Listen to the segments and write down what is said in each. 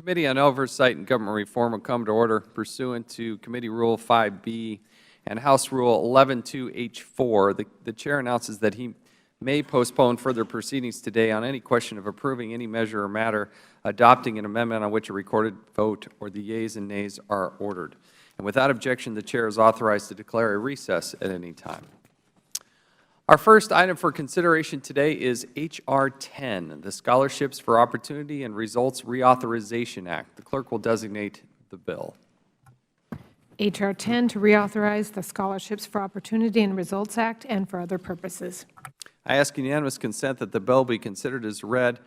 Committee on Oversight and Government Reform will come to order pursuant to Committee Rule 5B and House Rule 11-2H4. The Chair announces that he may postpone further proceedings today on any question of approving any measure or matter, adopting an amendment on which a recorded vote or the yeas and nays are ordered. And without objection, the Chair is authorized to declare a recess at any time. Our first item for consideration today is H.R. 10, the Scholarships for Opportunity and Results Reauthorization Act. The Clerk will designate the bill. H.R. 10 to reauthorize the Scholarships for Opportunity and Results Act and for other purposes. I ask unanimous consent that the bill be considered as read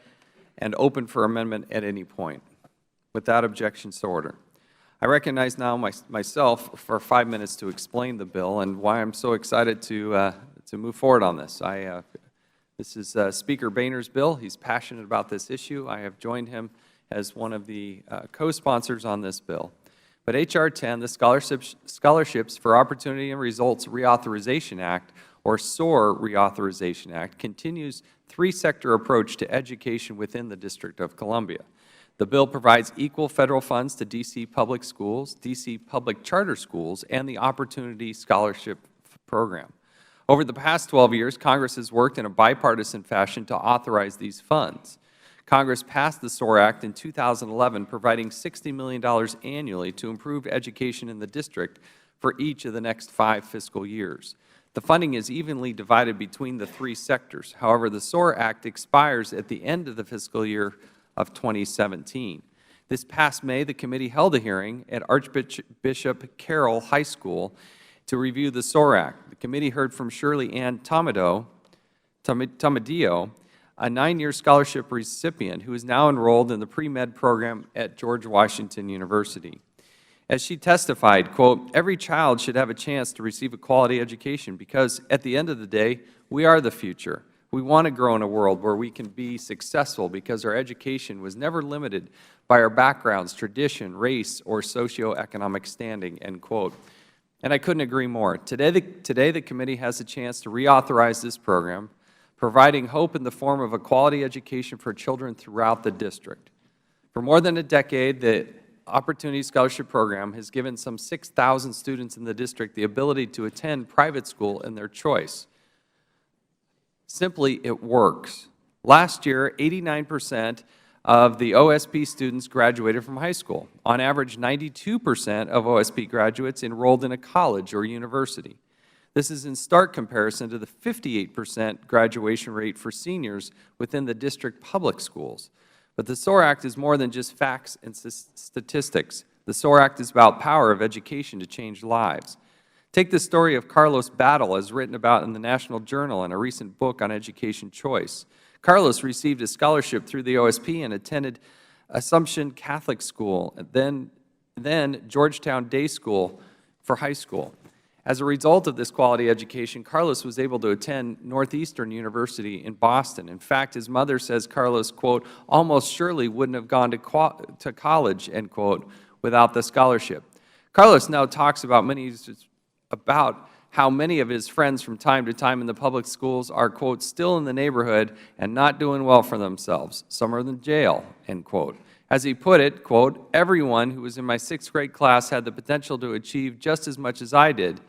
and open for amendment at any point. Without objection, so ordered. I recognize now myself for 5 minutes to explain the bill and why I'm so excited to move forward on this. This is Speaker Boehner's bill. He's passionate about this issue. I have joined him as one of the co-sponsors on this bill. But H.R. 10, the Scholarships for Opportunity and Results Reauthorization Act, or SOAR Reauthorization Act, continues three-sector approach to education within the District of Columbia. The bill provides equal Federal funds to D.C. public schools, D.C. public charter schools, and the Opportunity Scholarship Program. Over the past 12 years, Congress has worked in a bipartisan fashion to authorize these funds. Congress passed the SOAR Act in 2011, providing $60 million annually to improve education in the District for each of the next 5 fiscal years. The funding is evenly divided between the three sectors. However, the SOAR Act expires at the end of the fiscal year of 2017. This past May, the committee held a hearing at Archbishop Carroll High School to review the SOAR Act. The committee heard from Shirley Ann Tomadio, a 9-year scholarship recipient who is now enrolled in the pre-med program at George Washington University. As she testified, quote, "Every child should have a chance to receive a quality education because at the end of the day, we are the future. We want to grow in a world where we can be successful because our education was never limited by our backgrounds, tradition, race, or socioeconomic standing," end quote. And I couldn't agree more. Today the committee has a chance to reauthorize this program, providing hope in the form of a quality education for children throughout the District. For more than a decade, the Opportunity Scholarship Program has given some 6,000 students in the District the ability to attend private school in their choice. Simply, it works. Last year, 89% of the OSP students graduated from high school. On average, 92% of OSP graduates enrolled in a college or university. This is in stark comparison to the 58% graduation rate for seniors within the District public schools. But the SOAR Act is more than just facts and statistics. The SOAR Act is about power of education to change lives. Take the story of Carlos Battle, as written about in the National Journal in a recent book on education choice. Carlos received a scholarship through the OSP and attended Assumption Catholic School, then Georgetown Day School for high school. As a result of this quality education, Carlos was able to attend Northeastern University in Boston. In fact, his mother says Carlos, quote, "almost surely wouldn't have gone to college," end quote, without the scholarship. Carlos now talks about how many of his friends from time to time in the public schools are, quote, "still in the neighborhood and not doing well for themselves. Some are in jail," end quote. As he put it, quote, "everyone who was in my 6th grade class had the potential to achieve just as much as I did.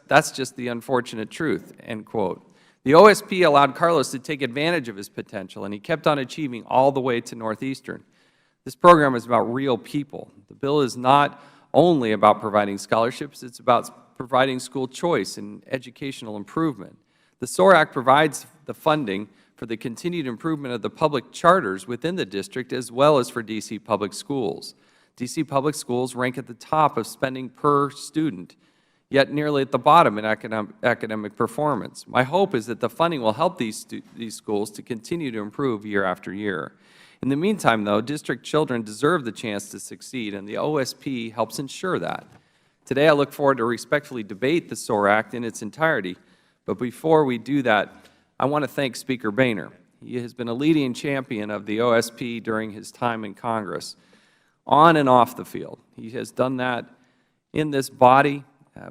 That's just the unfortunate truth," end quote. The OSP allowed Carlos to take advantage of his potential, and he kept on achieving all the way to Northeastern. This program is about real people. The bill is not only about providing scholarships, it's about providing school choice and educational improvement. The SOAR Act provides the funding for the continued improvement of the public charters within the District as well as for D.C. public schools. D.C. public schools rank at the top of spending per student, yet nearly at the bottom in academic performance. My hope is that the funding will help these schools to continue to improve year after year. In the meantime, though, District children deserve the chance to succeed, and the OSP helps ensure that. Today, I look forward to respectfully debate the SOAR Act in its entirety, but before we do that, I want to thank Speaker Boehner. He has been a leading champion of the OSP during his time in Congress, on and off the field. He has done that in this body,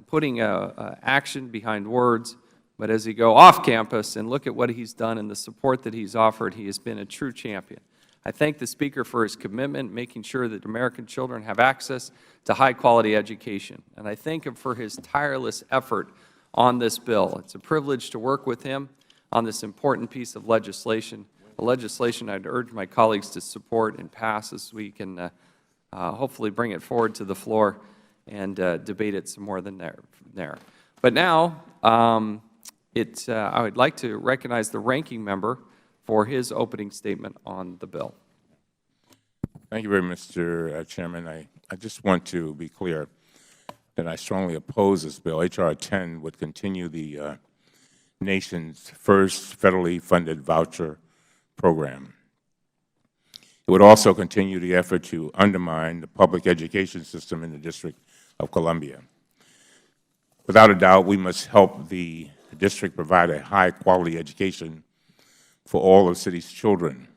putting action behind words, but as he go off campus and look at what he's done and the support that he's offered, he has been a true champion. I thank the Speaker for his commitment, making sure that American children have access to high-quality education. And I thank him for his tireless effort on this bill. It's a privilege to work with him on this important piece of legislation, a legislation I'd urge my colleagues to support and pass as we can hopefully bring it forward to the floor and debate it some more than there. But now, I would like to recognize the ranking member for his opening statement on the bill. Thank you very much, Mr. Chairman. I just want to be clear that I strongly oppose this bill. H.R. 10 would continue the nation's first federally funded voucher program. It would also continue the effort to undermine the public education system in the District of Columbia. Without a doubt, we must help the district provide a high-quality education for all of the city's children.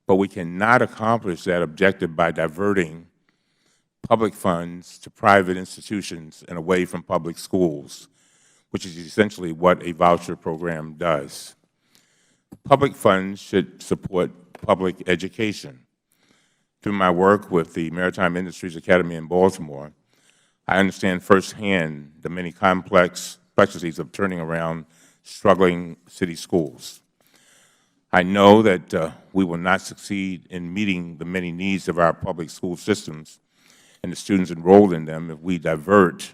But we cannot accomplish that objective by diverting public funds to private institutions and away from public schools, which is essentially what a voucher program does. Public funds should support public education. Through my work with the Maritime Industries Academy in Baltimore, I understand firsthand the many complexities of turning around struggling city schools. I know that we will not succeed in meeting the many needs of our public school systems and the students enrolled in them if we divert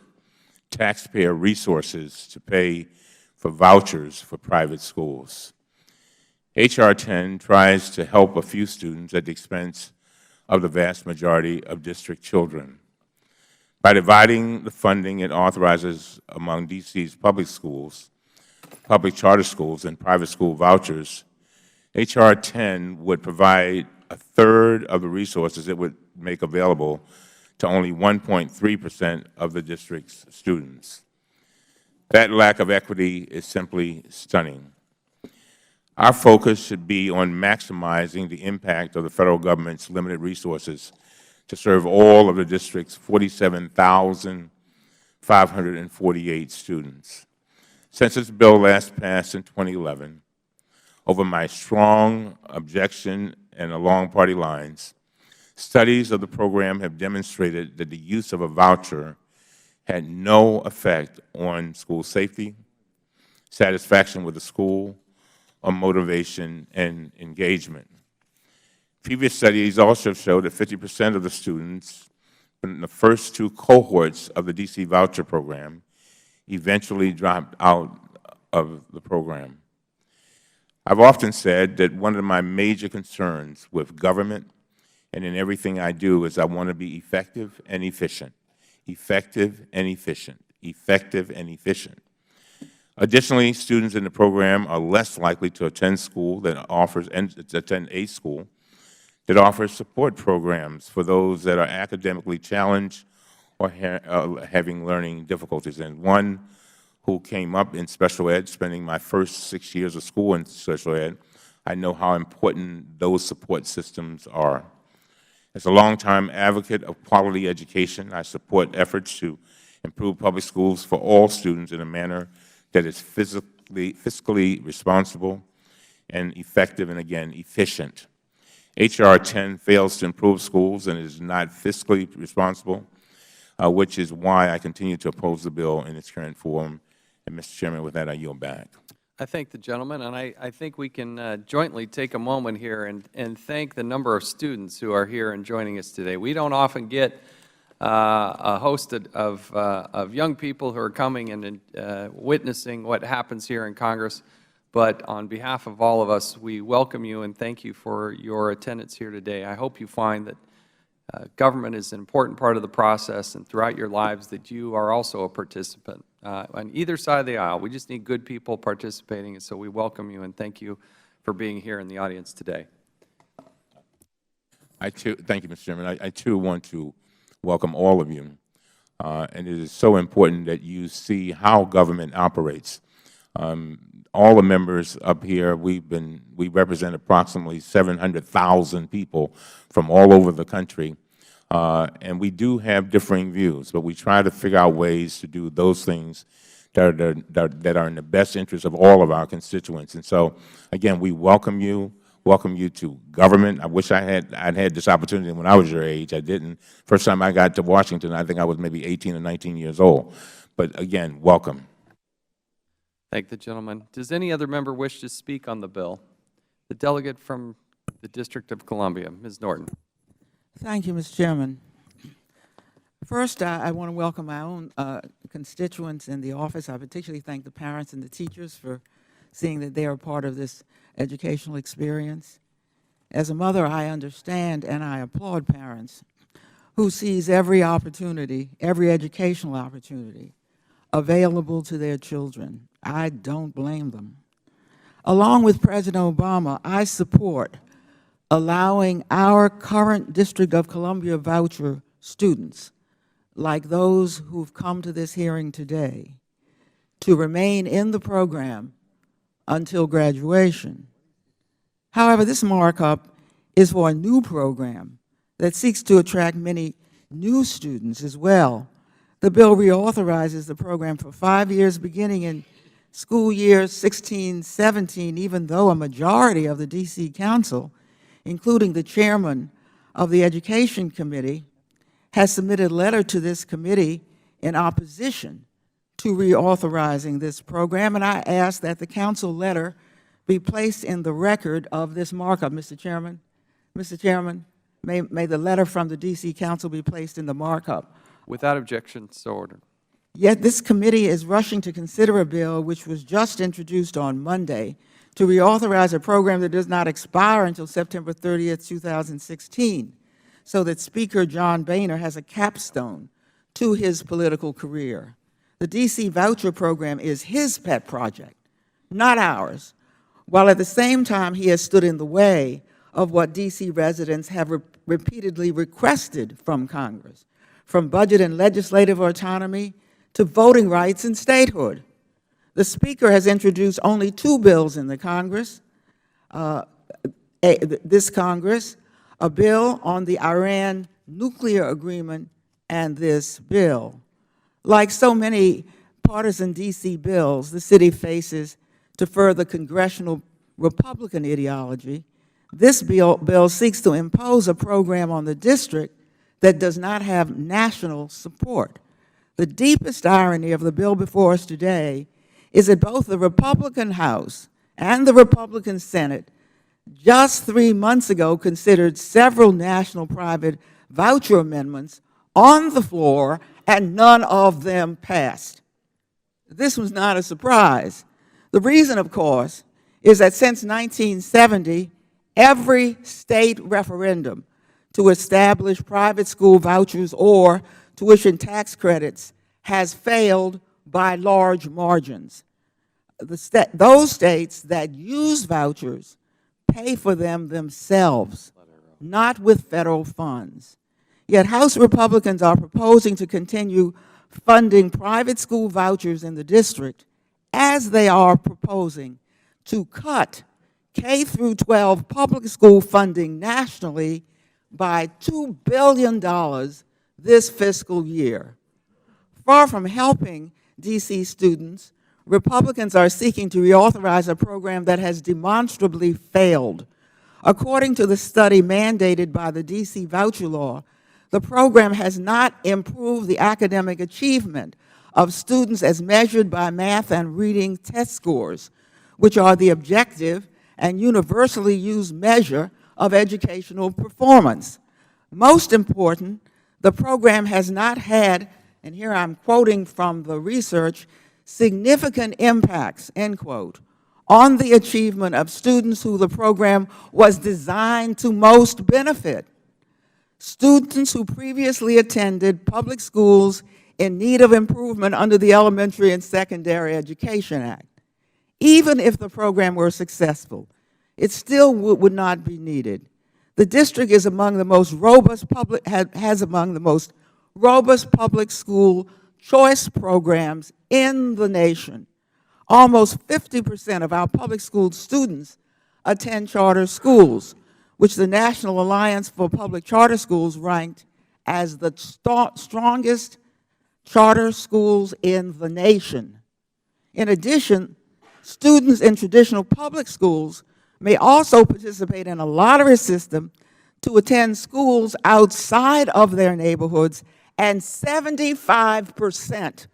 taxpayer resources to pay for vouchers for private schools. H.R. 10 tries to help a few students at the expense of the vast majority of district children. By dividing the funding it authorizes among D.C.'s public schools, public charter schools, and private school vouchers, H.R. 10 would provide a third of the resources it would make available to only 1.3% of the district's students. That lack of equity is simply stunning. Our focus should be on maximizing the impact of the Federal Government's limited resources to serve all of the district's 47,548 students. Since this bill last passed in 2011, over my strong objection and along party lines, studies of the program have demonstrated that the use of a voucher had no effect on school safety, satisfaction with the school, or motivation and engagement. Previous studies also showed that 50% of the students in the first two cohorts of the D.C. voucher program eventually dropped out of the program. I've often said that one of my major concerns with government and in everything I do is I want to be effective and efficient, effective and efficient, effective and efficient. Additionally, students in the program are less likely to attend school that offers, attend a school that offers support programs for those that are academically challenged or having learning difficulties. And one who came up in special ed, spending my first 6 years of school in special ed, I know how important those support systems are. As a longtime advocate of quality education, I support efforts to improve public schools for all students in a manner that is fiscally responsible and effective and, again, efficient. H.R. 10 fails to improve schools and is not fiscally responsible, which is why I continue to oppose the bill in its current form. And, Mr. Chairman, with that, I yield back. I thank the gentleman, and I think we can jointly take a moment here and thank the number of students who are here and joining us today. We don't often get a host of young people who are coming and witnessing what happens here in Congress, but on behalf of all of us, we welcome you and thank you for your attendance here today. I hope you find that government is an important part of the process, and throughout your lives that you are also a participant. On either side of the aisle, we just need good people participating, and so we welcome you and thank you for being here in the audience today. Thank you, Mr. Chairman. I too want to welcome all of you, and it is so important that you see how government operates. All the members up here, we represent approximately 700,000 people from all over the country, and we do have differing views, but we try to figure out ways to do those things that are in the best interest of all of our constituents. And so, again, we welcome you. welcome you to government. I wish I'd had this opportunity when I was your age. I didn't. First time I got to Washington, I think I was maybe 18 or 19 years old. But again, welcome. Thank the gentleman. Does any other member wish to speak on the bill? The delegate from the District of Columbia, Ms. Norton. Thank you, Mr. Chairman. First, I want to welcome my own constituents in the office. I particularly thank the parents and the teachers for seeing that they are part of this educational experience. As a mother, I understand and I applaud parents who seize every opportunity, every educational opportunity available to their children. I don't blame them. Along with President Obama, I support allowing our current District of Columbia voucher students, like those who've come to this hearing today, to remain in the program until graduation. However, this markup is for a new program that seeks to attract many new students as well. The bill reauthorizes the program for 5 years beginning in school year 16-17, even though a majority of the D.C. Council, including the chairman of the Education Committee, has submitted a letter to this committee in opposition to reauthorizing this program, and I ask that the council letter be placed in the record of this markup. Mr. Chairman, may the letter from the D.C. Council be placed in the markup. Without objection, so ordered. Yet this committee is rushing to consider a bill which was just introduced on Monday to reauthorize a program that does not expire until September 30th, 2016, so that Speaker John Boehner has a capstone to his political career. The D.C. voucher program is his pet project, not ours, while at the same time he has stood in the way of what D.C. residents have repeatedly requested from Congress, from budget and legislative autonomy to voting rights and statehood. The Speaker has introduced only 2 bills in the Congress, this Congress, a bill on the Iran nuclear agreement and this bill. Like so many partisan D.C. bills, the city faces to further congressional Republican ideology. This bill seeks to impose a program on the district that does not have national support. The deepest irony of the bill before us today is that both the Republican House and the Republican Senate just 3 months ago considered several national private voucher amendments on the floor, and none of them passed. This was not a surprise. The reason, of course, is that since 1970, every state referendum to establish private school vouchers or tuition tax credits has failed by large margins. Those states that use vouchers pay for them themselves, not with federal funds. Yet House Republicans are proposing to continue funding private school vouchers in the district as they are proposing to cut K-12 public school funding nationally by $2 billion this fiscal year. Far from helping D.C. students, Republicans are seeking to reauthorize a program that has demonstrably failed. According to the study mandated by the D.C. voucher law, the program has not improved the academic achievement of students as measured by math and reading test scores, which are the objective and universally used measure of educational performance. Most important, the program has not had, and here I'm quoting from the research, significant impacts, end quote, on the achievement of students who the program was designed to most benefit. Students who previously attended public schools in need of improvement under the Elementary and Secondary Education Act. Even if the program were successful, it still would not be needed. The district is among the most robust has among the most robust public school choice programs in the nation. Almost 50% of our public school students attend charter schools, which the National Alliance for Public Charter Schools ranked as the strongest charter schools in the nation. In addition, students in traditional public schools may also participate in a lottery system to attend schools outside of their neighborhoods, and 75%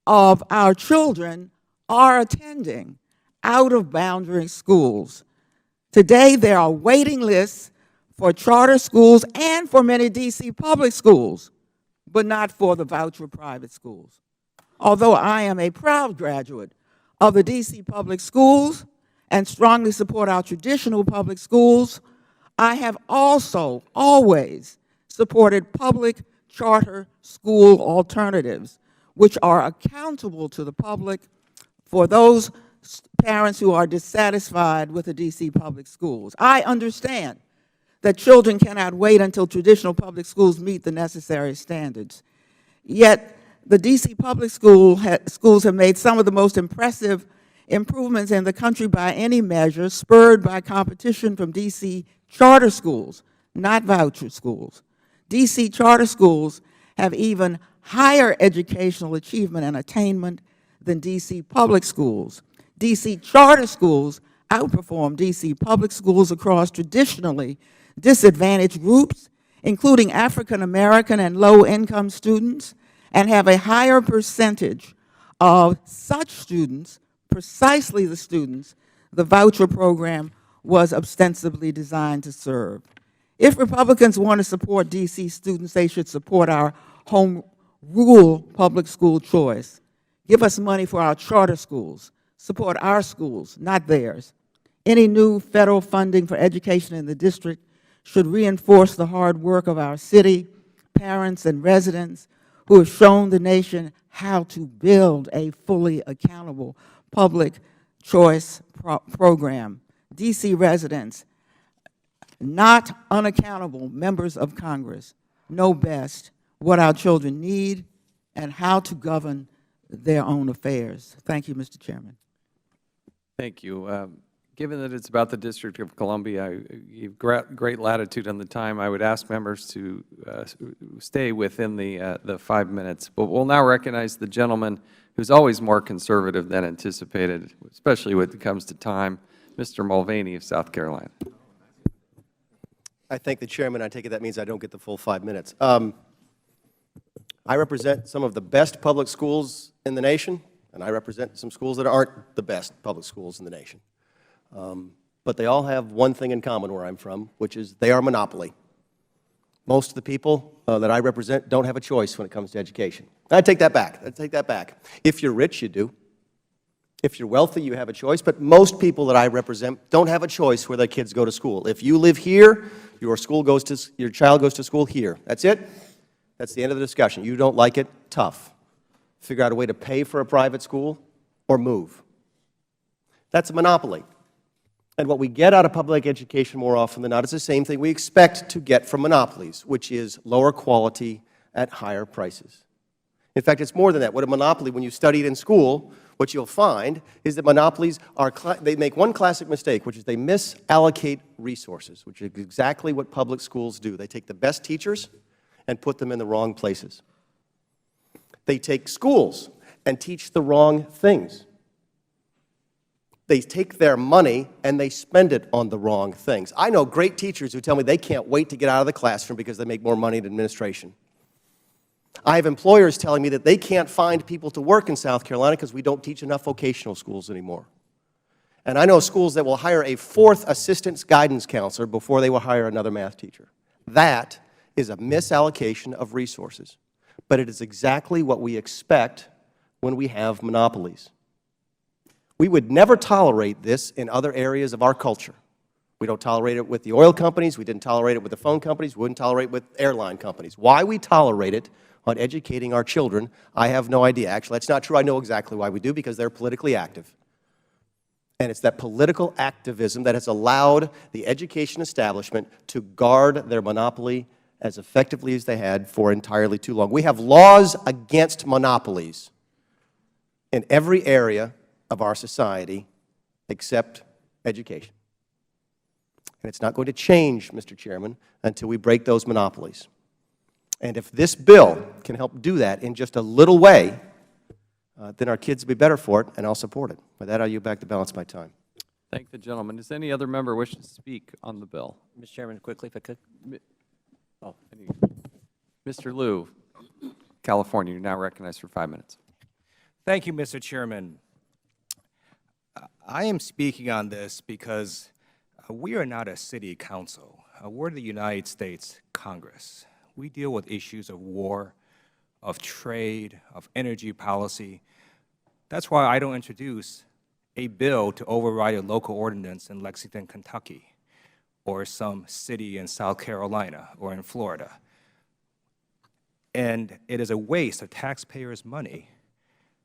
of our children are attending out-of-boundary schools. Today, there are waiting lists for charter schools and for many D.C. public schools, but not for the voucher private schools. Although I am a proud graduate of the D.C. public schools and strongly support our traditional public schools, I have also always supported public charter school alternatives, which are accountable to the public for those parents who are dissatisfied with the D.C. public schools. I understand that children cannot wait until traditional public schools meet the necessary standards. Yet, the D.C. public schools have made some of the most impressive improvements in the country by any measure, spurred by competition from D.C. charter schools, not voucher schools. D.C. charter schools have even higher educational achievement and attainment than D.C. public schools. D.C. charter schools outperform D.C. public schools across traditionally disadvantaged groups, including African American and low-income students, and have a higher percentage of such students, precisely the students the voucher program was ostensibly designed to serve. If Republicans want to support D.C. students, they should support our home rule public school choice. Give us money for our charter schools. Support our schools, not theirs. Any new federal funding for education in the district should reinforce the hard work of our city, parents, and residents who have shown the nation how to build a fully accountable public choice program. D.C. residents, not unaccountable members of Congress, know best what our children need and how to govern their own affairs. Thank you, Mr. Chairman. Thank you. Given that it's about the District of Columbia, you've great latitude on the time. I would ask members to stay within the 5 minutes. But we'll now recognize the gentleman who's always more conservative than anticipated, especially when it comes to time, Mr. Mulvaney of South Carolina. I thank the Chairman. I take it that means I don't get the full 5 minutes. I represent some of the best public schools in the nation, and I represent some schools that aren't the best public schools in the nation. But they all have one thing in common where I'm from, which is they are a monopoly. Most of the people that I represent don't have a choice when it comes to education. I take that back. I take that back. If you're rich, you do. If you're wealthy, you have a choice. But most people that I represent don't have a choice where their kids go to school. If you live here, your child goes to school here. That's it. That's the end of the discussion. You don't like it, tough. Figure out a way to pay for a private school or move. That's a monopoly. And what we get out of public education more often than not is the same thing we expect to get from monopolies, which is lower quality at higher prices. In fact, it's more than that. What a monopoly, when you study it in school, what you'll find is that monopolies they make one classic mistake, which is they misallocate resources, which is exactly what public schools do. They take the best teachers and put them in the wrong places. They take schools and teach the wrong things. They take their money and they spend it on the wrong things. I know great teachers who tell me they can't wait to get out of the classroom because they make more money in administration. I have employers telling me that they can't find people to work in South Carolina because we don't teach enough vocational schools anymore. And I know schools that will hire a fourth assistant guidance counselor before they will hire another math teacher. That is a misallocation of resources. But it is exactly what we expect when we have monopolies. We would never tolerate this in other areas of our culture. We don't tolerate it with the oil companies. We didn't tolerate it with the phone companies. We wouldn't tolerate it with airline companies. Why we tolerate it on educating our children, I have no idea. Actually, that's not true. I know exactly why we do, because they're politically active. And it's that political activism that has allowed the education establishment to guard their monopoly as effectively as they had for entirely too long. We have laws against monopolies in every area of our society except education. And it's not going to change, Mr. Chairman, until we break those monopolies. And if this bill can help do that in just a little way, then our kids will be better for it, and I'll support it. With that, I'll yield back the balance of my time. Thank the gentleman. Does any other member wish to speak on the bill? Mr. Chairman, quickly, if I could. Mr. Liu, California, you're now recognized for 5 minutes. Thank you, Mr. Chairman. I am speaking on this because we are not a city council. We're the United States Congress. We deal with issues of war, of trade, of energy policy. That's why I don't introduce a bill to override a local ordinance in Lexington, Kentucky, or some city in South Carolina or in Florida. And it is a waste of taxpayers' money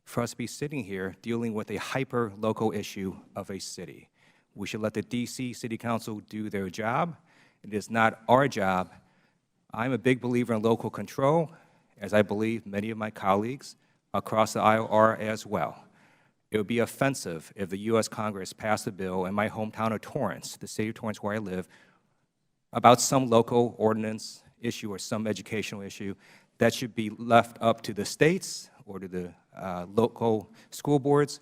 for us to be sitting here dealing with a hyper-local issue of a city. We should let the D.C. City Council do their job. It is not our job. I'm a big believer in local control, as I believe many of my colleagues across the aisle are as well. It would be offensive if the U.S. Congress passed a bill in my hometown of Torrance, the city of Torrance where I live, about some local ordinance issue or some educational issue that should be left up to the states or to the local school boards.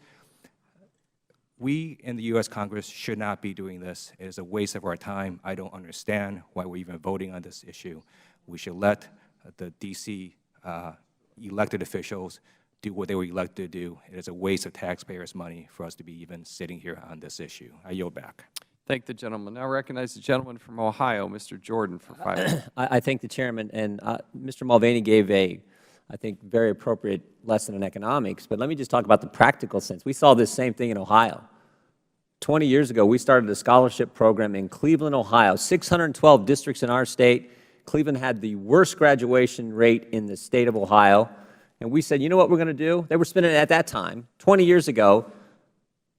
We in the U.S. Congress should not be doing this. It is a waste of our time. I don't understand why we're even voting on this issue. We should let the D.C. Elected officials do what they were elected to do. It is a waste of taxpayers' money for us to be even sitting here on this issue. I yield back. Thank the gentleman. Now recognize the gentleman from Ohio, Mr. Jordan, for 5 minutes. I thank the chairman, and Mr. Mulvaney gave a, I think, very appropriate lesson in economics, but let me just talk about the practical sense. We saw this same thing in Ohio. 20 years ago, we started a scholarship program in Cleveland, Ohio, 612 districts in our state. Cleveland had the worst graduation rate in the state of Ohio, and we said, you know what we're going to do? They were spending, at that time, 20 years ago,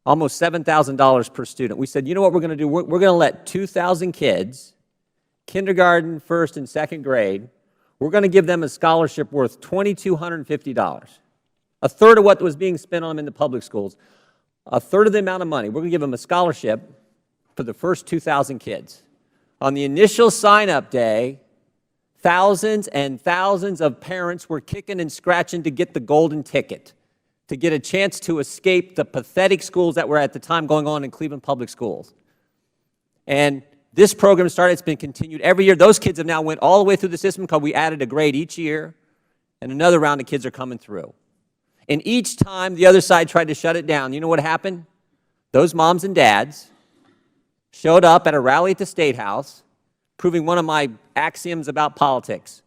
almost $7,000 per student. We said, you know what we're going to do? We're going to let 2,000 kids, kindergarten, first and second grade, we're going to give them a scholarship worth $2,250, a third of what was being spent on them in the public schools, a third of the amount of money. We're going to give them a scholarship for the first 2,000 kids. On the initial sign-up day, thousands and thousands of parents were kicking and scratching to get the golden ticket, to get a chance to escape the pathetic schools that were at the time going on in Cleveland Public Schools. And this program started, it's been continued every year. Those kids have now went all the way through the system because we added a grade each year, and another round of kids are coming through. And each time the other side tried to shut it down, you know what happened? Those moms and dads showed up at a rally at the State House, proving one of my axioms about politics.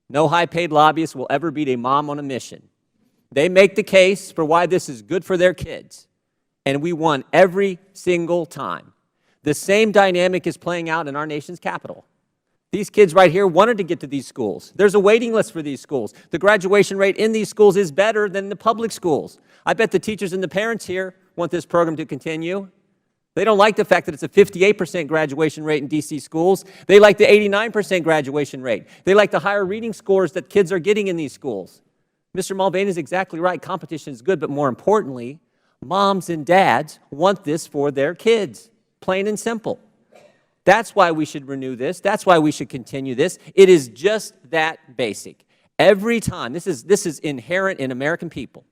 No high-paid lobbyist will ever beat a mom on a mission. They make the case for why this is good for their kids, and we won every single time. The same dynamic is playing out in our nation's capital. These kids right here wanted to get to these schools. There's a waiting list for these schools. The graduation rate in these schools is better than the public schools. I bet the teachers and the parents here want this program to continue. They don't like the fact that it's a 58% graduation rate in D.C. schools. They like the 89% graduation rate. They like the higher reading scores that kids are getting in these schools. Mr. Mulvaney is exactly right. Competition is good, but more importantly, moms and dads want this for their kids, plain and simple. That's why we should renew this. That's why we should continue this. It is just that basic. Every time, this is inherent in American people.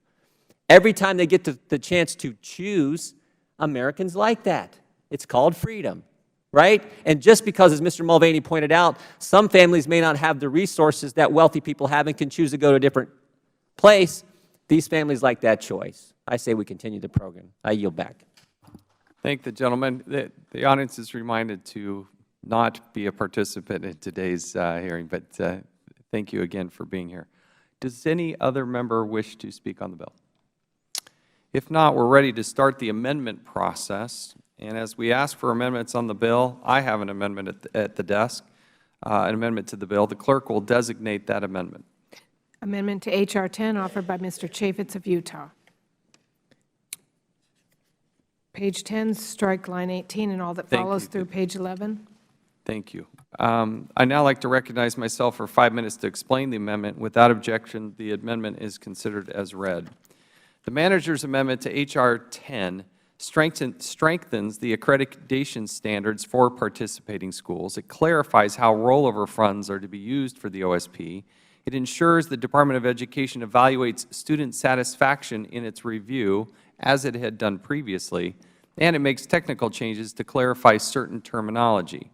Every time they get the chance to choose, Americans like that. It's called freedom, right? And just because, as Mr. Mulvaney pointed out, some families may not have the resources that wealthy people have and can choose to go to a different place, these families like that choice. I say we continue the program. I yield back. Thank the gentleman. The audience is reminded to not be a participant in today's hearing, but thank you again for being here. Does any other member wish to speak on the bill? If not, we're ready to start the amendment process. And as we ask for amendments on the bill, I have an amendment at the desk, an amendment to the bill. The clerk will designate that amendment. Amendment to H.R. 10 offered by Mr. Chaffetz of Utah. Page 10, strike line 18 and all that Thank follows you. through page 11. Thank you. I'd now like to recognize myself for 5 minutes to explain the amendment. Without objection, the amendment is considered as read. The manager's amendment to H.R. 10 strengthens the accreditation standards for participating schools. It clarifies how rollover funds are to be used for the OSP. It ensures the Department of Education evaluates student satisfaction in its review, as it had done previously. and it makes technical changes to clarify certain terminology.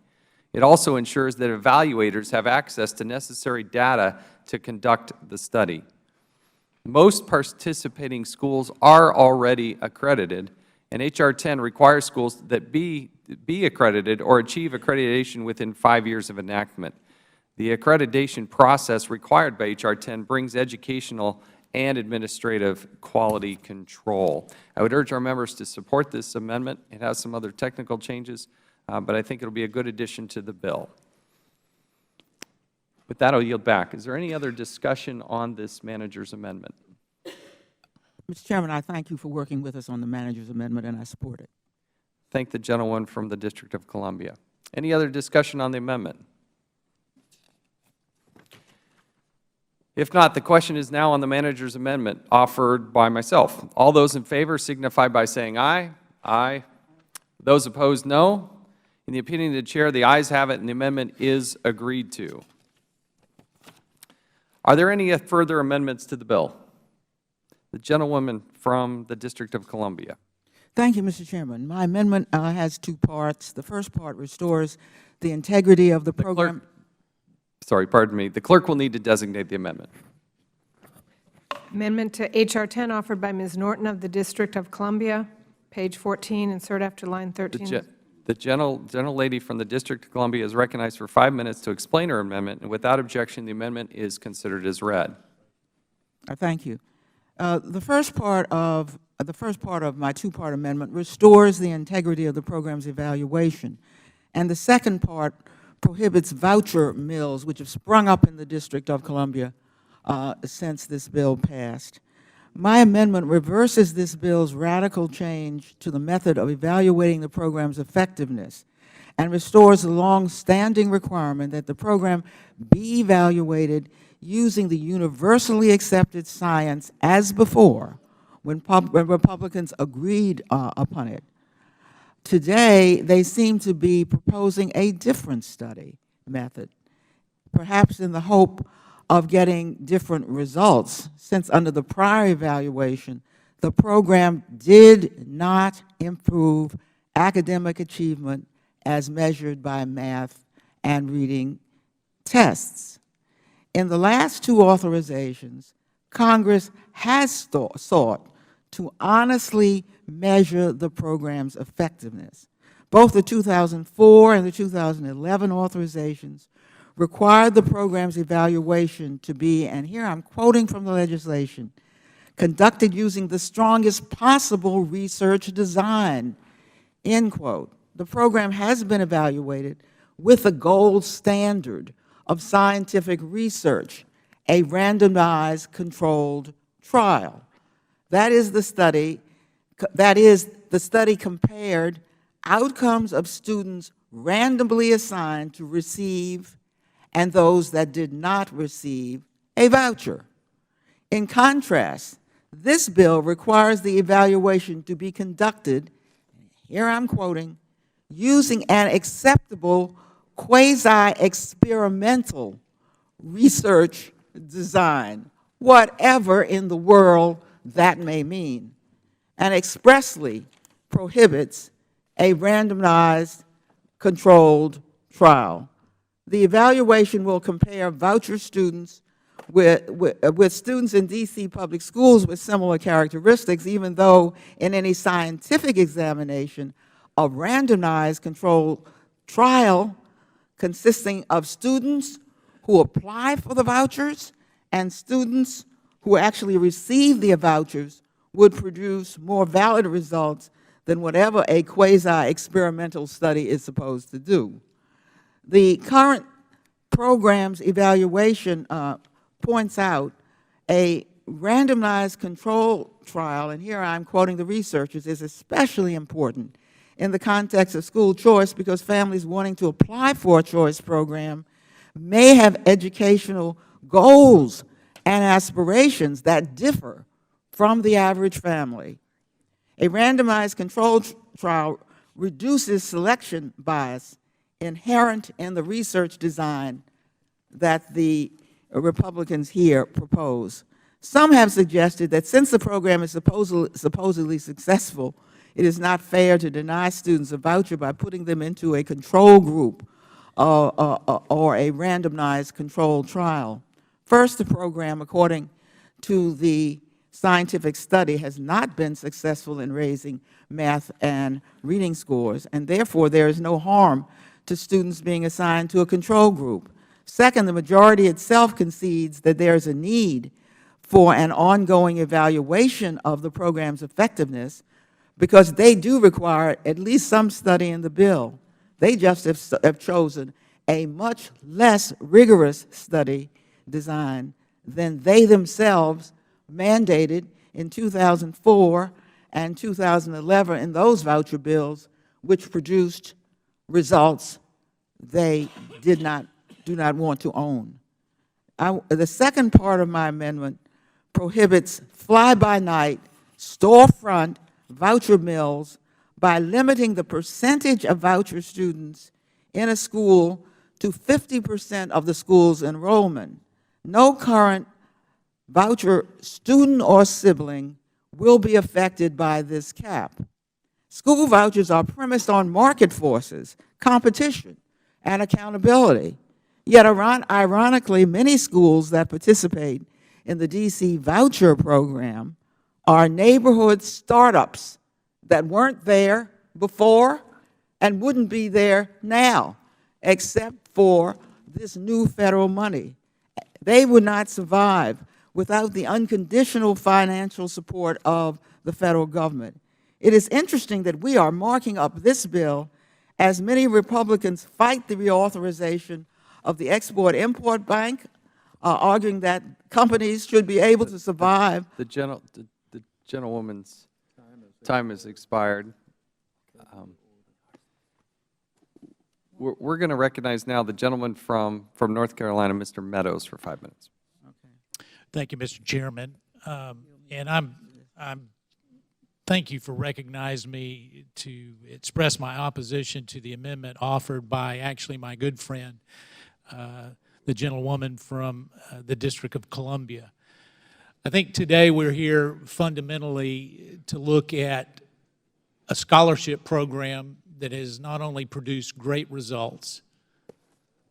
It also ensures that evaluators have access to necessary data to conduct the study. Most participating schools are already accredited, and H.R. 10 requires schools that be accredited or achieve accreditation within 5 years of enactment. The accreditation process required by H.R. 10 brings educational and administrative quality control. I would urge our members to support this amendment. It has some other technical changes, but I think it will be a good addition to the bill. With that, I will yield back. Is there any other discussion on this manager's amendment? Mr. Chairman, I thank you for working with us on the manager's amendment, and I support it. Thank the gentleman from the District of Columbia. Any other discussion on the amendment? If not, the question is now on the manager's amendment offered by myself. All those in favor signify by saying aye. Aye. Those opposed, no. In the opinion of the Chair, the ayes have it, and the amendment is agreed to. Are there any further amendments to the bill? The gentlewoman from the District of Columbia. Thank you, Mr. Chairman. My amendment has two parts. The first part restores the integrity of the program. Sorry, pardon me. The clerk will need to designate the amendment. Amendment to H.R. 10 offered by Ms. Norton of the District of Columbia, page 14, insert after line 13. The gentlelady from the District of Columbia is recognized for 5 minutes to explain her amendment, and without objection, the amendment is considered as read. Thank you. The first part of my two-part amendment restores the integrity of the program's evaluation, and the second part prohibits voucher mills, which have sprung up in the District of Columbia since this bill passed. My amendment reverses this bill's radical change to the method of evaluating the program's effectiveness and restores the long-standing requirement that the program be evaluated using the universally accepted science as before when Republicans agreed upon it. Today, they seem to be proposing a different study method, perhaps in the hope of getting different results, since under the prior evaluation, the program did not improve academic achievement as measured by math and reading tests. In the last two authorizations, Congress has sought to honestly measure the program's effectiveness. Both the 2004 and the 2011 authorizations required the program's evaluation to be, and here I'm quoting from the legislation, conducted using the strongest possible research design, end quote. The program has been evaluated with the gold standard of scientific research, a randomized controlled trial. That is the study compared outcomes of students randomly assigned to receive and those that did not receive a voucher. In contrast, this bill requires the evaluation to be conducted, here I'm quoting, using an acceptable quasi-experimental research design, whatever in the world that may mean, and expressly prohibits a randomized controlled trial. The evaluation will compare voucher students with students in D.C. public schools with similar characteristics, even though in any scientific examination, a randomized controlled trial consisting of students who apply for the vouchers and students who actually receive the vouchers would produce more valid results than whatever a quasi-experimental study is supposed to do. The current program's evaluation points out a randomized control trial, and here I'm quoting the researchers, is especially important in the context of school choice because families wanting to apply for a choice program may have educational goals and aspirations that differ from the average family. A randomized controlled trial reduces selection bias inherent in the research design that the Republicans here propose. Some have suggested that since the program is supposedly successful it is not fair to deny students a voucher by putting them into a control group or a randomized controlled trial. First, the program, according to the scientific study, has not been successful in raising math and reading scores, and therefore there is no harm to students being assigned to a control group. Second, the majority itself concedes that there is a need for an ongoing evaluation of the program's effectiveness because they do require at least some study in the bill. They just have chosen a much less rigorous study design than they themselves mandated in 2004 and 2011 in those voucher bills, which produced results they do not want to own. The second part of my amendment prohibits fly-by-night, storefront voucher mills by limiting the percentage of voucher students in a school to 50% of the school's enrollment. No current voucher student or sibling will be affected by this cap. School vouchers are premised on market forces, competition, and accountability. Yet, ironically, many schools that participate in the D.C. voucher program are neighborhood startups that weren't there before and wouldn't be there now, except for this new federal money. They would not survive without the unconditional financial support of the federal government. It is interesting that we are marking up this bill as many Republicans fight the reauthorization of the Export-Import Bank, arguing that companies should be able to survive. The gentlewoman's time has expired. We're going to recognize now the gentleman from North Carolina, Mr. Meadows, for 5 minutes. Thank you, Mr. Chairman. And I'm thank you for recognizing me to express my opposition to the amendment offered by actually my good friend, the gentlewoman from the District of Columbia. I think today we're here fundamentally to look at a scholarship program that has not only produced great results,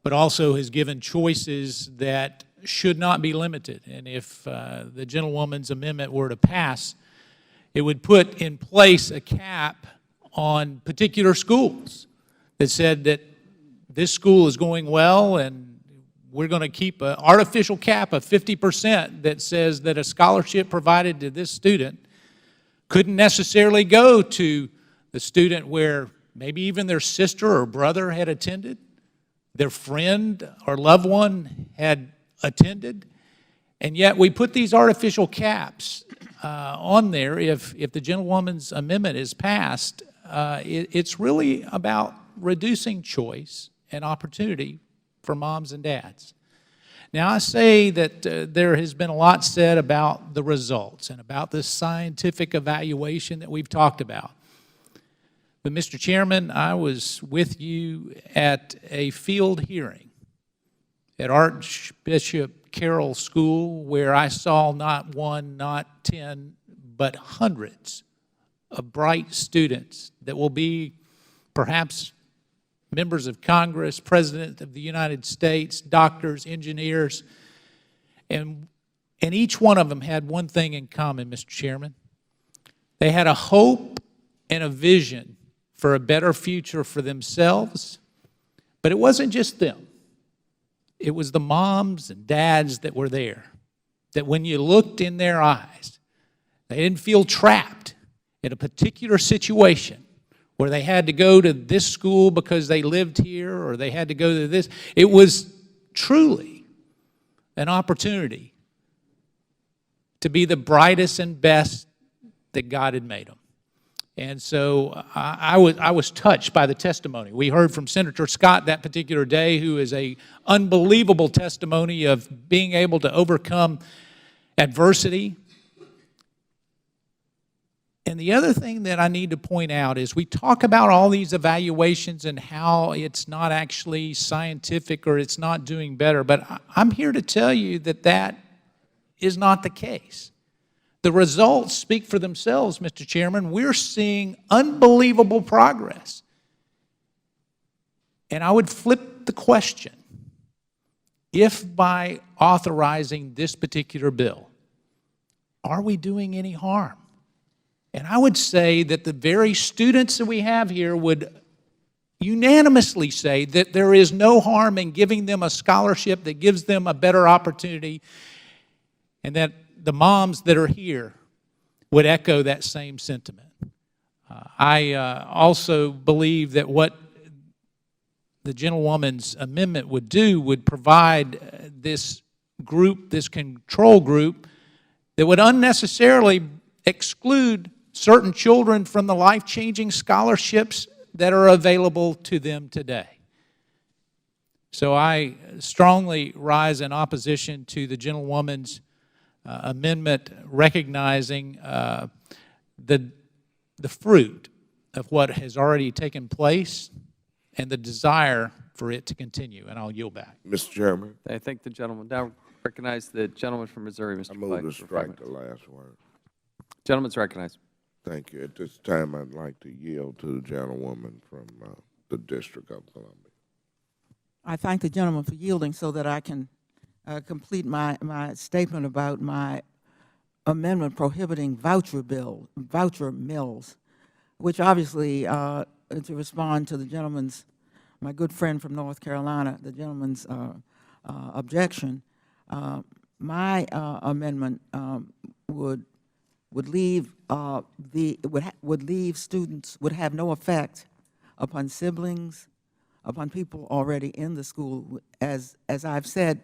but also has given choices that should not be limited. And if the gentlewoman's amendment were to pass, it would put in place a cap on particular schools that said that this school is going well and we're going to keep an artificial cap of 50% that says that a scholarship provided to this student couldn't necessarily go to the student where maybe even their sister or brother had attended, their friend or loved one had attended, and yet we put these artificial caps on there. If the gentlewoman's amendment is passed, it's really about reducing choice and opportunity for moms and dads. Now, I say that there has been a lot said about the results and about the scientific evaluation that we've talked about. But, Mr. Chairman, I was with you at a field hearing at Archbishop Carroll School where I saw not one, not 10, but hundreds of bright students that will be perhaps members of Congress, President of the United States, doctors, engineers, and each one of them had one thing in common, Mr. Chairman. They had a hope and a vision for a better future for themselves, but it wasn't just them. It was the moms and dads that were there, that when you looked in their eyes, they didn't feel trapped in a particular situation where they had to go to this school because they lived here or they had to go to this. It was truly an opportunity to be the brightest and best that God had made them. And so I was touched by the testimony. We heard from Senator Scott that particular day, who is an unbelievable testimony of being able to overcome adversity. And the other thing that I need to point out is we talk about all these evaluations and how it's not actually scientific or it's not doing better, but I'm here to tell you that that is not the case. the results speak for themselves, Mr. Chairman. We're seeing unbelievable progress. And I would flip the question. If by authorizing this particular bill, are we doing any harm? And I would say that the very students that we have here would unanimously say that there is no harm in giving them a scholarship that gives them a better opportunity, and that the moms that are here would echo that same sentiment. I also believe that what the gentlewoman's amendment would do would provide this group, this control group, that would unnecessarily exclude certain children from the life-changing scholarships that are available to them today. So I strongly rise in opposition to the gentlewoman's amendment, recognizing the fruit of what has already taken place and the desire for it to continue. And I'll yield back. Mr. Chairman, I thank the gentleman. Now recognize the gentleman from Missouri, Mr. I move Clay. to strike the last word. Gentleman's recognized. Thank you. At this time, I'd like to yield to the gentlewoman from the District of Columbia. I thank the gentleman for yielding so that I can complete my statement about my amendment prohibiting voucher mills, which obviously, to respond to the gentleman's, my good friend from North Carolina, the gentleman's objection, my amendment would leave students, would have no effect upon siblings, upon people already in the school. As I've said,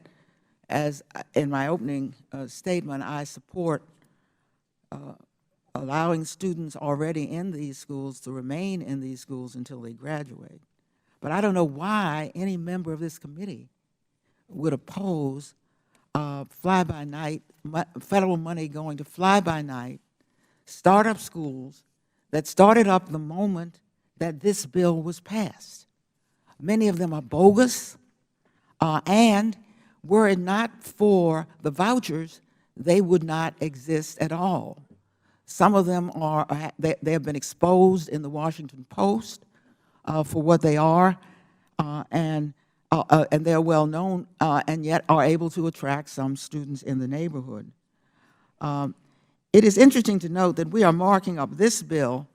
as in my opening statement, I support allowing students already in these schools to remain in these schools until they graduate. But I don't know why any member of this committee would oppose fly-by-night, federal money going to fly-by-night startup schools that started up the moment that this bill was passed. Many of them are bogus, and were it not for the vouchers, they would not exist at all. Some of them are, they have been exposed in the Washington Post for what they are, and they're well known, and yet are able to attract some students in the neighborhood. It is interesting to note that we are marking up this bill,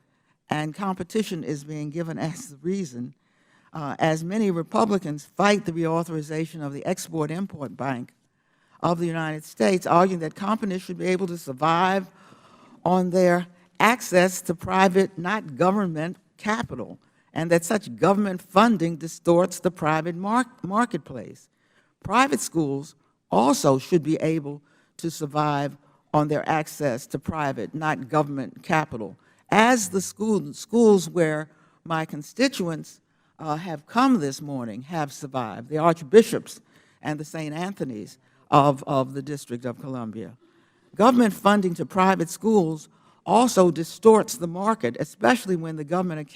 and competition is being given as the reason, as many Republicans fight the reauthorization of the Export-Import Bank of the United States, arguing that companies should be able to survive on their access to private, not government, capital, and that such government funding distorts the private marketplace. Private schools also should be able to survive on their access to private, not government, capital, as the schools where my constituents have come this morning have survived, the archbishops and the St. Anthony's of the District of Columbia. Government funding to private schools also distorts the market, especially when the Government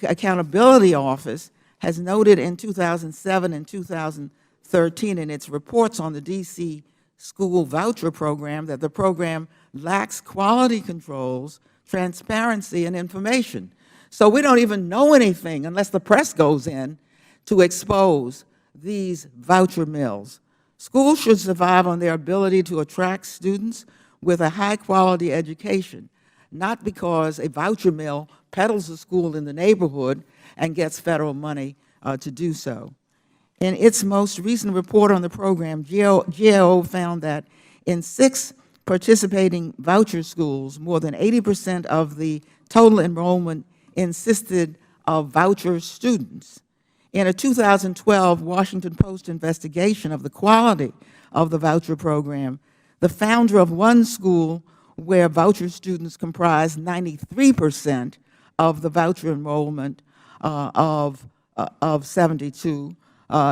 Accountability Office has noted in 2007 and 2013 in its reports on the D.C. school voucher program that the program lacks quality controls, transparency, and information. So we don't even know anything unless the press goes in to expose these voucher mills. Schools should survive on their ability to attract students with a high-quality education, not because a voucher mill peddles a school in the neighborhood and gets federal money to do so. In its most recent report on the program, GAO found that in 6 participating voucher schools, more than 80% of the total enrollment consisted of voucher students. In a 2012 Washington Post investigation of the quality of the voucher program, the founder of one school where voucher students comprised 93% of the voucher enrollment of 72,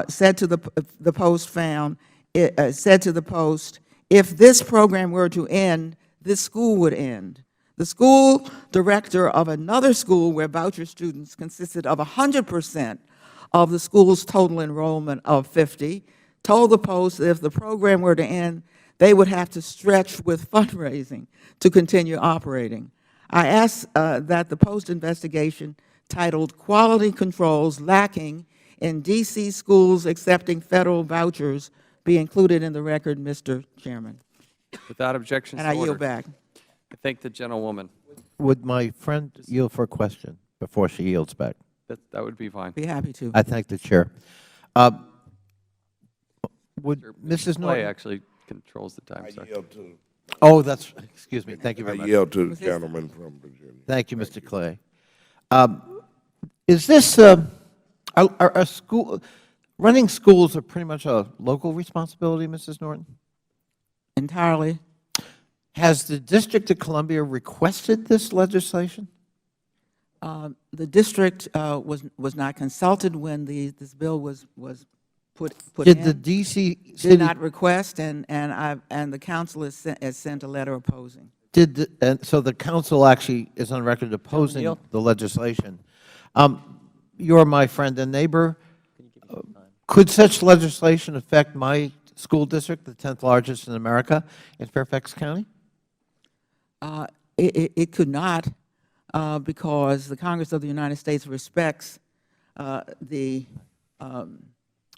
said to the Post said to the Post, if this program were to end, this school would end. The school director of another school where voucher students consisted of 100% of the school's total enrollment of 50 told the Post that if the program were to end, they would have to stretch with fundraising to continue operating. I ask that the Post investigation titled "Quality Controls Lacking in D.C. Schools Accepting Federal Vouchers" be included in the record, Mr. Chairman. Without objection, And so I yield ordered. back. I thank the gentlewoman. Would my friend yield for a question before she yields back? That would be fine. Be happy to. I thank the Chair. Would Mrs. Clay Norton? actually controls the time, I sir. yield to, Oh, that's, excuse me. Thank you I very much. yield to the gentleman from Virginia. Thank you, Mr. Clay. Is this, are running schools are pretty much a local responsibility, Mrs. Norton? Entirely. Has the District of Columbia requested this legislation? The district was not consulted when this bill was put Did in. the D.C. Did city, not request, and the council has sent a letter opposing. and so the council actually is on record opposing yield? the legislation. You're my friend and neighbor. Could such legislation affect my school district, the 10th largest in America, in Fairfax County? It could not, because the Congress of the United States respects the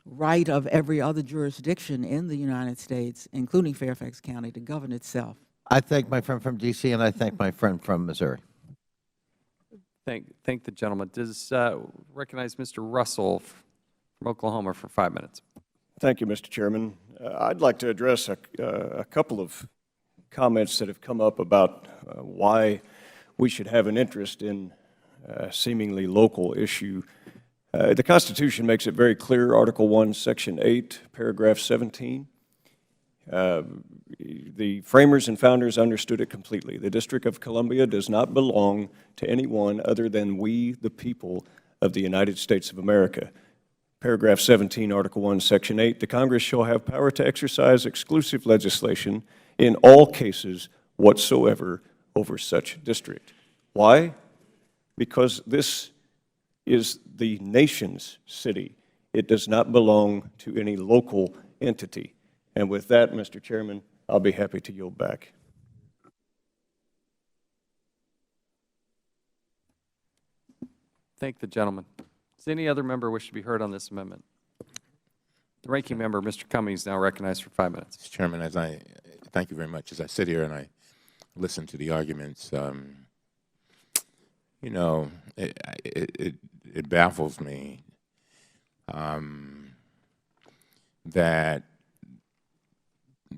right of every other jurisdiction in the United States, including Fairfax County, to govern itself. I thank my friend from D.C. and I thank my friend from Missouri. Thank the gentleman. Does recognize Mr. Russell from Oklahoma for 5 minutes. Thank you, Mr. Chairman. I'd like to address a couple of comments that have come up about why we should have an interest in a seemingly local issue. The Constitution makes it very clear, Article 1, Section 8, Paragraph 17. The framers and founders understood it completely. The District of Columbia does not belong to anyone other than we, the people of the United States of America. Paragraph 17, Article 1, Section 8, the Congress shall have power to exercise exclusive legislation in all cases whatsoever over such district. Why? Because this is the nation's city. It does not belong to any local entity. And with that, Mr. Chairman, I'll be happy to yield back. Thank the gentleman. Does any other member wish to be heard on this amendment? The ranking member, Mr. Cummings, now recognized for 5 minutes. Mr. Chairman, thank you very much. As I sit here and I listen to the arguments, you know, it baffles me that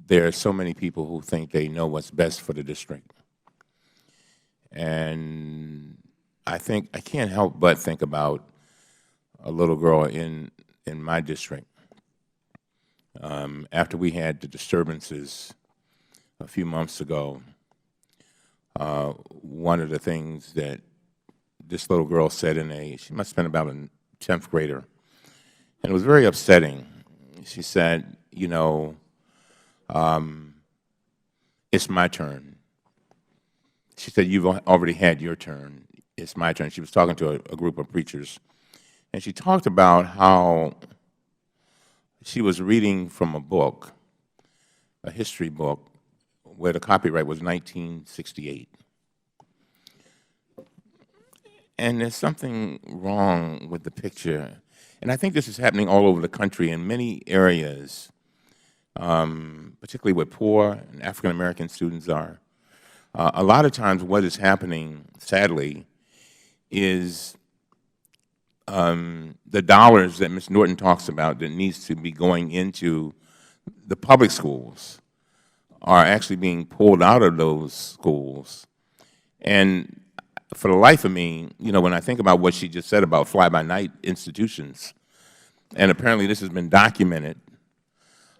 there are so many people who think they know what's best for the district. And I can't help but think about a little girl in my district. After we had the disturbances a few months ago, one of the things that this little girl said she must have been about a 10th grader, and it was very upsetting. She said, you know, it's my turn. She said, you've already had your turn. It's my turn. She was talking to a group of preachers, and she talked about how she was reading from a book, a history book, where the copyright was 1968. And there's something wrong with the picture. And I think this is happening all over the country in many areas, particularly where poor and African-American students are. A lot of times what is happening, sadly, is the dollars that Ms. Norton talks about that needs to be going into the public schools are actually being pulled out of those schools. And for the life of me, you know, when I think about what she just said about fly-by-night institutions, and apparently this has been documented,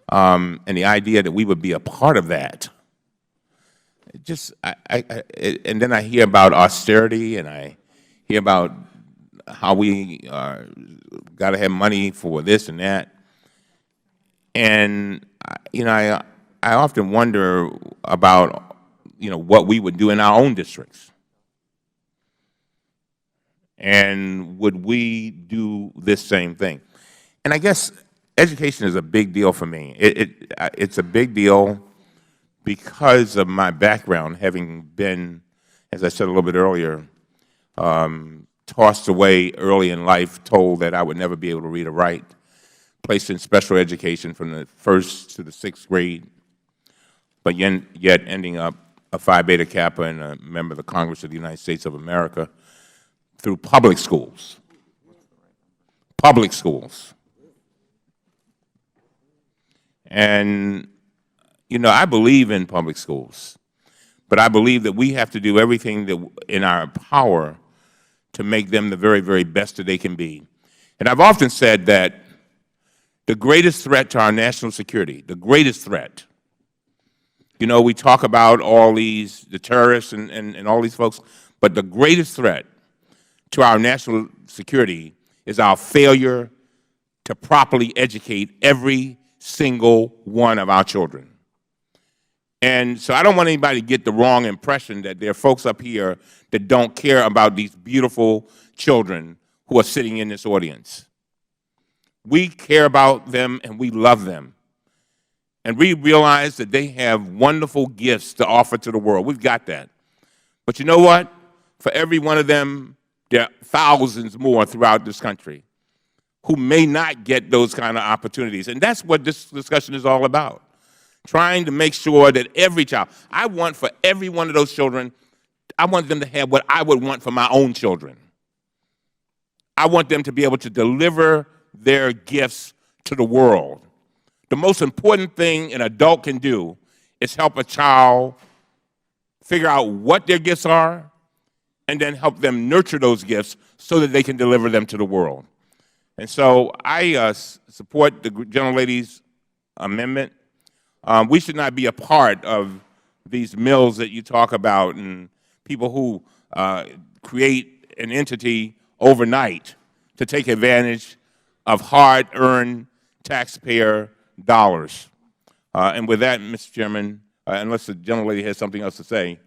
and the idea that we would be a part of that, and then I hear about austerity, and I hear about how we got to have money for this and that, and you know, I often wonder about, you know, what we would do in our own districts. And would we do this same thing? And I guess education is a big deal for me. It's a big deal because of my background, having been, as I said a little bit earlier, tossed away early in life, told that I would never be able to read or write, placed in special education from the 1st to the 6th grade, but yet ending up a Phi Beta Kappa and a member of the Congress of the United States of America through public schools. Public schools. And, you know, I believe in public schools, but I believe that we have to do everything that in our power to make them the very, very best that they can be. And I've often said that the greatest threat to our national security, the greatest threat, you know, we talk about all these, the terrorists and all these folks, but the greatest threat to our national security is our failure to properly educate every single one of our children. And so I don't want anybody to get the wrong impression that there are folks up here that don't care about these beautiful children who are sitting in this audience. We care about them and we love them. And we realize that they have wonderful gifts to offer to the world. We've got that. But you know what? For every one of them, there are thousands more throughout this country who may not get those kind of opportunities. And that's what this discussion is all about. Trying to make sure that every child, I want for every one of those children, I want them to have what I would want for my own children. I want them to be able to deliver their gifts to the world. The most important thing an adult can do is help a child figure out what their gifts are and then help them nurture those gifts so that they can deliver them to the world. And so I support the gentlelady's amendment. We should not be a part of these mills that you talk about and people who create an entity overnight to take advantage of hard-earned taxpayer dollars. And with that, Mr. Chairman, unless the gentlelady has something else to say,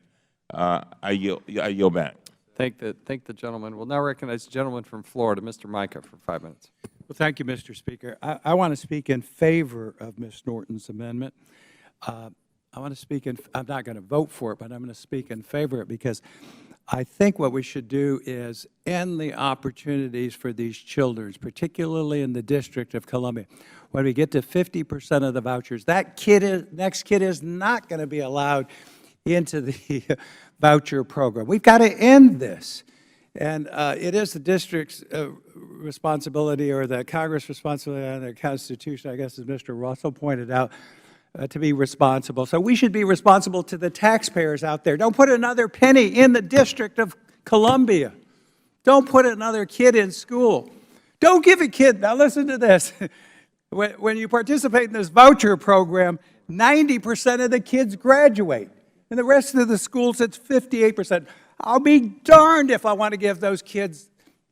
I yield back. Thank the gentleman. We'll now recognize the gentleman from Florida, Mr. Mica, for 5 minutes. Well, thank you, Mr. Speaker. I want to speak in favor of Ms. Norton's amendment. I want to speak in, I'm not going to vote for it, but I'm going to speak in favor of it because I think what we should do is end the opportunities for these children, particularly in the District of Columbia. When we get to 50% of the vouchers, that next kid is not going to be allowed into the voucher program. We've got to end this. And it is the district's responsibility or the Congress' responsibility under the Constitution, I guess as Mr. Russell pointed out, to be responsible. So we should be responsible to the taxpayers out there. Don't put another penny in the District of Columbia. Don't put another kid in school. Don't give a kid, now listen to this, when you participate in this voucher program, 90% of the kids graduate. In the rest of the schools, it's 58%. I'll be darned if I want to give those kids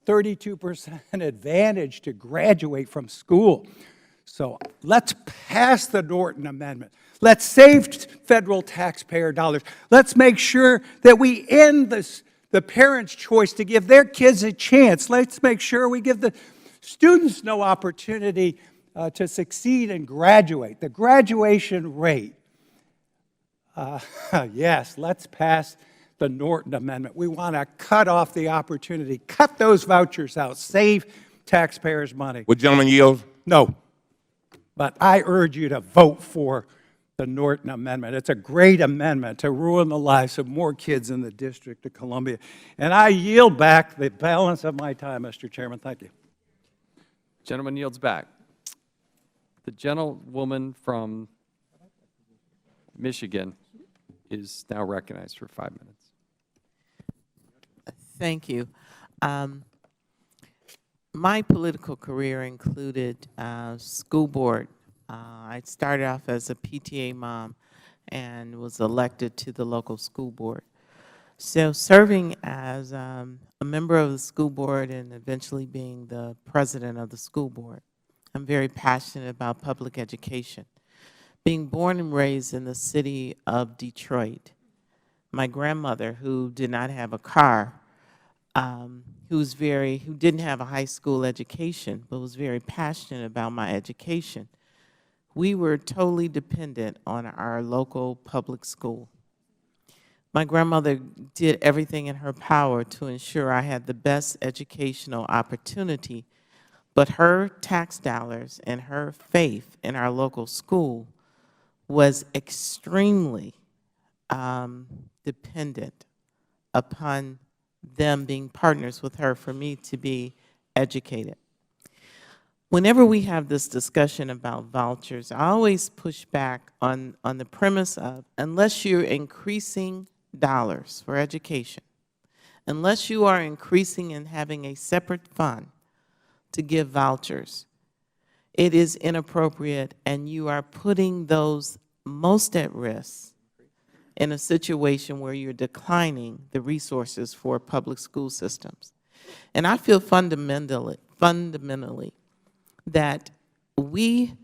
32% advantage to graduate from school. So let's pass the Norton Amendment. Let's save federal taxpayer dollars. Let's make sure that we end the parents' choice to give their kids a chance. Let's make sure we give the students no opportunity to succeed and graduate. The graduation rate. Yes, let's pass the Norton Amendment. We want to cut off the opportunity, cut those vouchers out, save taxpayers money. Would gentleman yield? No. But I urge you to vote for the Norton Amendment. It's a great amendment to ruin the lives of more kids in the District of Columbia. And I yield back the balance of my time, Mr. Chairman. Thank you. Gentleman yields back. The gentlewoman from Michigan is now recognized for 5 minutes. Thank you. My political career included school board. I started off as a PTA mom and was elected to the local school board. So serving as a member of the school board and eventually being the president of the school board, I'm very passionate about public education. Being born and raised in the city of Detroit, my grandmother, who did not have a car, who didn't have a high school education, but was very passionate about my education, we were totally dependent on our local public school. My grandmother did everything in her power to ensure I had the best educational opportunity, but her tax dollars and her faith in our local school was extremely dependent upon them being partners with her for me to be educated. Whenever we have this discussion about vouchers, I always push back on the premise of, unless you're increasing dollars for education, unless you are increasing and having a separate fund to give vouchers, it is inappropriate, and you are putting those most at risk in a situation where you're declining the resources for public school systems. And I feel fundamentally that we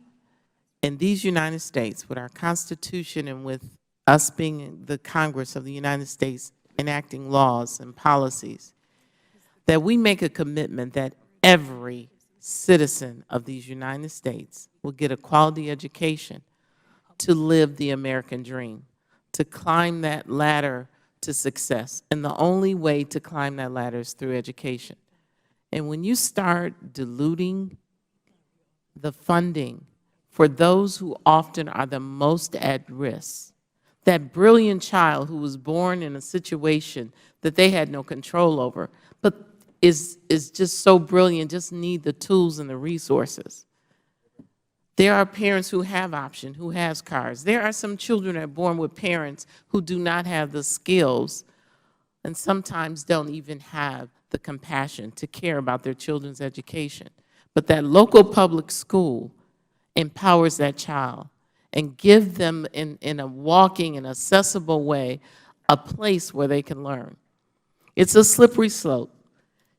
in these United States, with our Constitution and with us being the Congress of the United States enacting laws and policies, that we make a commitment that every citizen of these United States will get a quality education to live the American dream, to climb that ladder to success. And the only way to climb that ladder is through education. And when you start diluting the funding for those who often are the most at risk, that brilliant child who was born in a situation that they had no control over, but is just so brilliant, just need the tools and the resources. There are parents who have options, who has cars. There are some children that are born with parents who do not have the skills and sometimes don't even have the compassion to care about their children's education. But that local public school empowers that child and give them in a walking and accessible way a place where they can learn. It's a slippery slope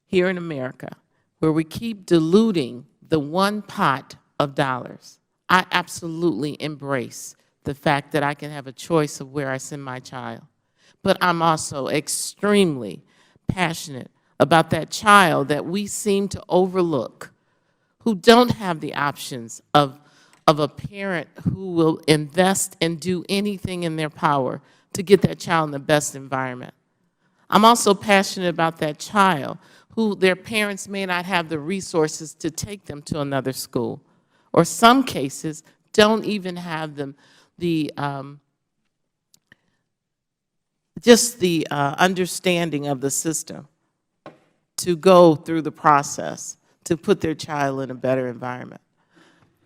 here in America where we keep diluting the one pot of dollars. I absolutely embrace the fact that I can have a choice of where I send my child. But I'm also extremely passionate about that child that we seem to overlook, who don't have the options of a parent who will invest and do anything in their power to get that child in the best environment. I'm also passionate about that child who their parents may not have the resources to take them to another school, or some cases don't even have them just the understanding of the system to go through the process to put their child in a better environment.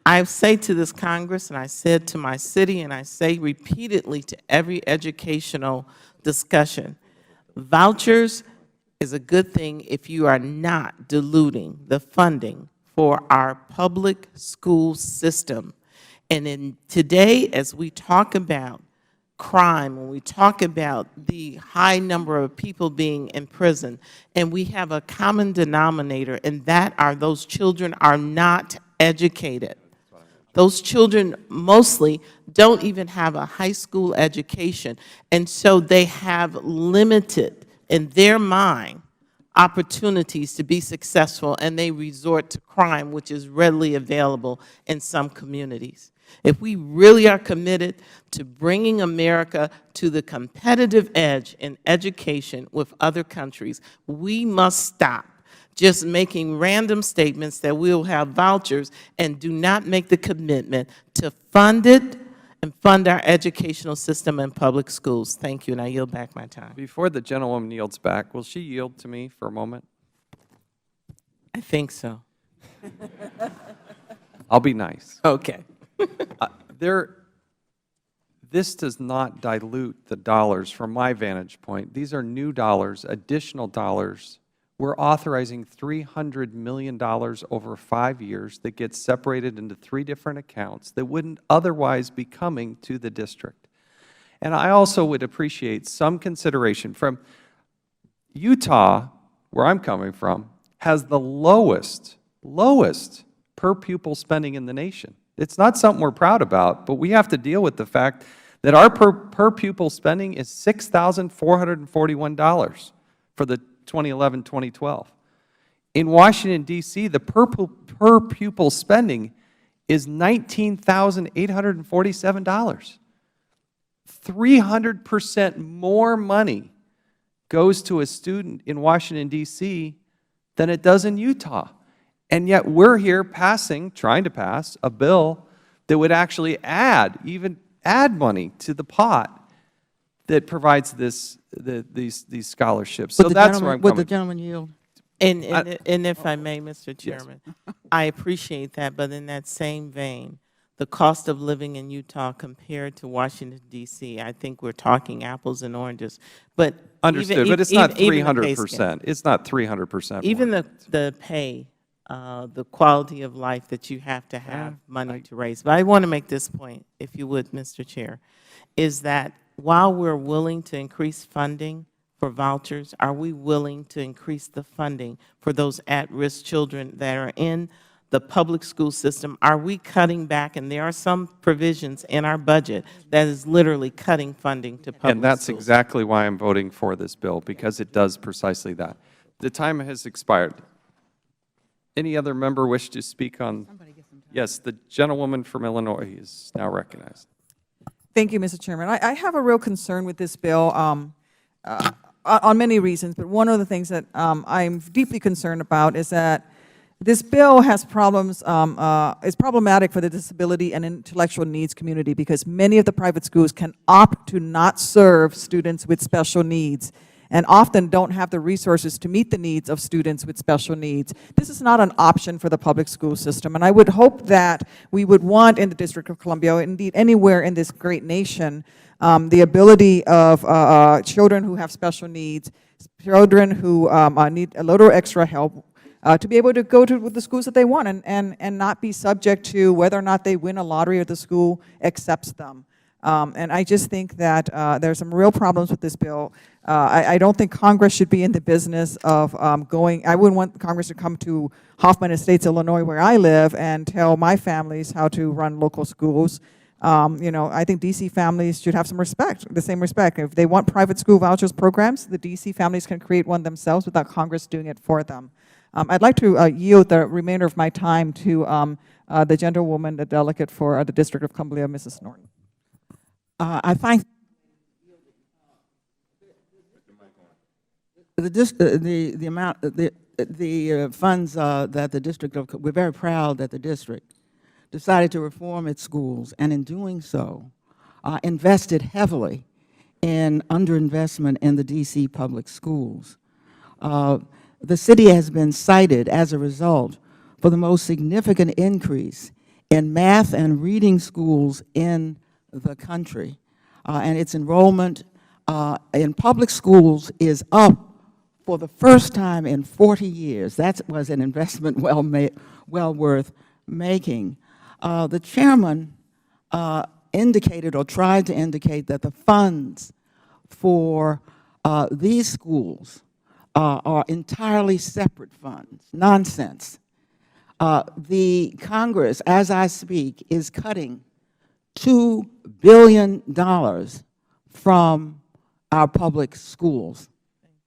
I say to this Congress, and I said to my city, and I say repeatedly to every educational discussion, vouchers is a good thing if you are not diluting the funding for our public school system. And today, as we talk about crime, when we talk about the high number of people being in prison, and we have a common denominator, and that are those children are not educated. Those children mostly don't even have a high school education, and so they have limited, in their mind, opportunities to be successful, and they resort to crime, which is readily available in some communities. If we really are committed to bringing America to the competitive edge in education with other countries, we must stop just making random statements that we'll have vouchers and do not make the commitment to fund it and fund our educational system and public schools. Thank you, and I yield back my time. Before the gentlewoman yields back, will she yield to me for a moment? I think so. I'll be nice. Okay. This does not dilute the dollars from my vantage point. These are new dollars, additional dollars. We're authorizing $300 million over 5 years that gets separated into 3 different accounts that wouldn't otherwise be coming to the district. And I also would appreciate some consideration from Utah, where I'm coming from, has the lowest per pupil spending in the nation. It's not something we're proud about, but we have to deal with the fact that our per pupil spending is $6,441 for the 2011-2012. In Washington, D.C., the per pupil spending is $19,847. 300% more money goes to a student in Washington, D.C. than it does in Utah. And yet we're here trying to pass a bill that would actually even add money to the pot that provides these scholarships. So that's where I'm Would coming. the gentleman yield? And if I may, Mr. Chairman, I appreciate that, but in that same vein, the cost of living in Utah compared to Washington, D.C., I think we're talking apples and oranges. But Understood, but it's not even the pay scale. 300%. It's not 300%. Even the pay, the quality of life that you have to have money to raise. But I want to make this point, if you would, Mr. Chair, is that while we're willing to increase funding for vouchers, are we willing to increase the funding for those at-risk children that are in the public school system? Are we cutting back? And there are some provisions in our budget that is literally cutting funding to public schools. And that's exactly why I'm voting for this bill, because it does precisely that. The time has expired. Any other member wish to speak on? Yes, the gentlewoman from Illinois is now recognized. Thank you, Mr. Chairman. I have a real concern with this bill on many reasons, but one of the things that I'm deeply concerned about is that this bill has problems, is problematic for the disability and intellectual needs community because many of the private schools can opt to not serve students with special needs and often don't have the resources to meet the needs of students with special needs. This is not an option for the public school system, and I would hope that we would want in the District of Columbia, indeed anywhere in this great nation, the ability of children who have special needs, children who need a little extra help, to be able to go to the schools that they want and not be subject to whether or not they win a lottery or the school accepts them. And I just think that there's some real problems with this bill. I don't think Congress should be in the business of I wouldn't want Congress to come to Hoffman Estates, Illinois, where I live, and tell my families how to run local schools. You know, I think D.C. families should have some respect, the same respect. If they want private school vouchers programs, the D.C. families can create one themselves without Congress doing it for them. I'd like to yield the remainder of my time to the gentlewoman, the delegate for the District of Columbia, Mrs. Norton. I find the amount, the funds that the District of, we're very proud that the district decided to reform its schools, and in doing so, invested heavily in underinvestment in the D.C. public schools. The city has been cited as a result for the most significant increase in math and reading schools in the country, and its enrollment in public schools is up for the first time in 40 years. That was an investment well worth making. The chairman indicated or tried to indicate that the funds for these schools are entirely separate funds. Nonsense. The Congress, as I speak, is cutting $2 billion from our public schools.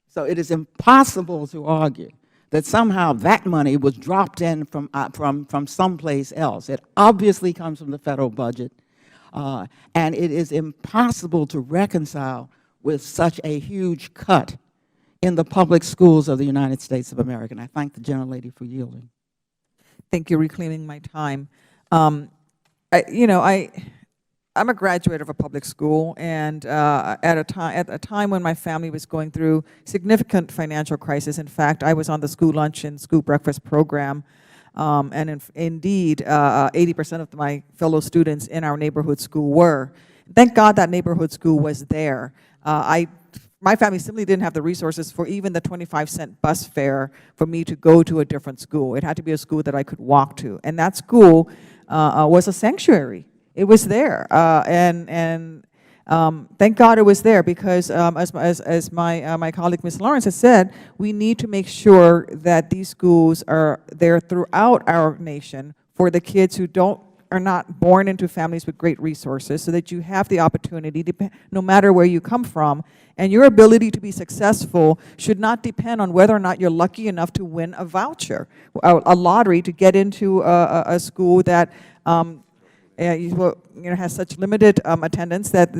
So it is impossible to argue that somehow that money was dropped in from someplace else. It obviously comes from the federal budget, and it is impossible to reconcile with such a huge cut in the public schools of the United States of America. And I thank the gentlelady for yielding. Thank you, reclaiming my time. I'm a graduate of a public school, and at a time when my family was going through significant financial crisis. In fact, I was on the school lunch and school breakfast program, and indeed, 80% of my fellow students in our neighborhood school were. Thank God that neighborhood school was there. My family simply didn't have the resources for even the 25-cent bus fare for me to go to a different school. It had to be a school that I could walk to, and that school was a sanctuary. It was there, and thank God it was there, because as my colleague Ms. Lawrence has said, we need to make sure that these schools are there throughout our nation for the kids who don't are not born into families with great resources, so that you have the opportunity, no matter where you come from, and your ability to be successful should not depend on whether or not you're lucky enough to win a voucher, a lottery to get into a school that has such limited attendance that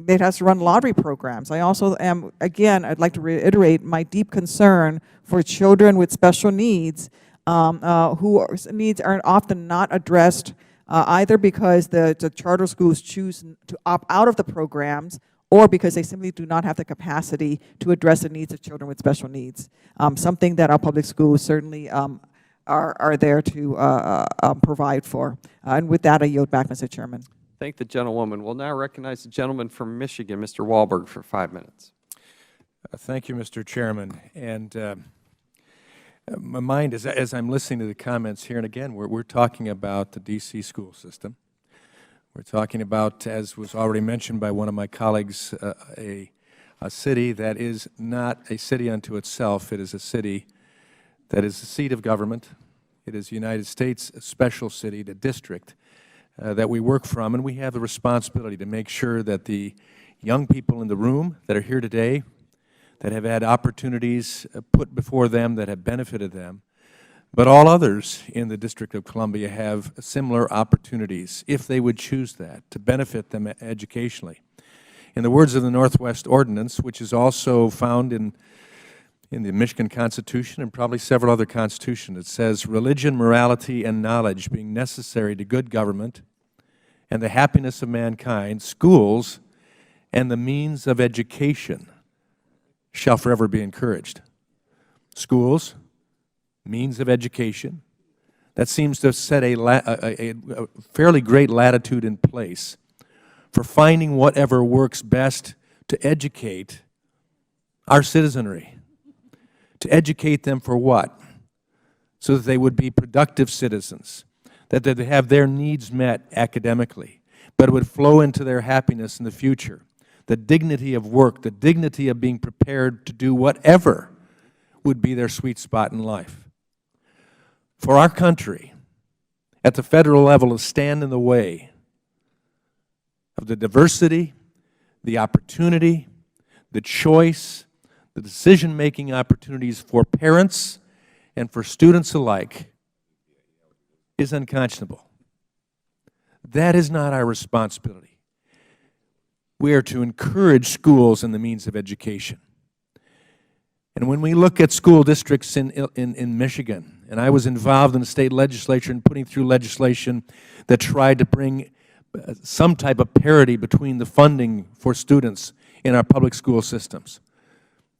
it has to run lottery programs. I also am, again, I'd like to reiterate my deep concern for children with special needs whose needs are often not addressed either because the charter schools choose to opt out of the programs or because they simply do not have the capacity to address the needs of children with special needs, something that our public schools certainly are there to provide for. And with that, I yield back, Mr. Chairman. Thank the gentlewoman. We'll now recognize the gentleman from Michigan, Mr. Walberg, for 5 minutes. Thank you, Mr. Chairman. And my mind is, as I'm listening to the comments here, and again, we're talking about the D.C. school system. We're talking about, as was already mentioned by one of my colleagues, a city that is not a city unto itself. It is a city that is the seat of government. It is the United States special city, the district that we work from, and we have the responsibility to make sure that the young people in the room that are here today, that have had opportunities put before them that have benefited them, but all others in the District of Columbia have similar opportunities, if they would choose that, to benefit them educationally. In the words of the Northwest Ordinance, which is also found in the Michigan Constitution and probably several other constitutions, it says, religion, morality, and knowledge being necessary to good government and the happiness of mankind, schools and the means of education shall forever be encouraged. Schools, means of education, that seems to set a fairly great latitude in place for finding whatever works best to educate our citizenry. To educate them for what? So that they would be productive citizens, that they have their needs met academically, but it would flow into their happiness in the future. The dignity of work, the dignity of being prepared to do whatever would be their sweet spot in life. For our country, at the federal level, to stand in the way of the diversity, the opportunity, the choice, the decision-making opportunities for parents and for students alike is unconscionable. That is not our responsibility. We are to encourage schools and the means of education. And when we look at school districts in Michigan, and I was involved in the state legislature in putting through legislation that tried to bring some type of parity between the funding for students in our public school systems,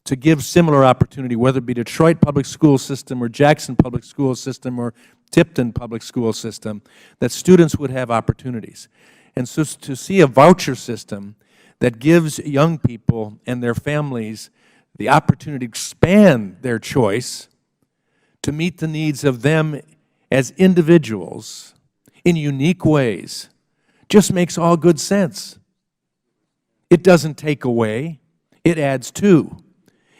to give similar opportunity, whether it be Detroit Public School System or Jackson Public School System or Tipton Public School System, that students would have opportunities. And so to see a voucher system that gives young people and their families the opportunity to expand their choice to meet the needs of them as individuals in unique ways just makes all good sense. It doesn't take away, it adds to.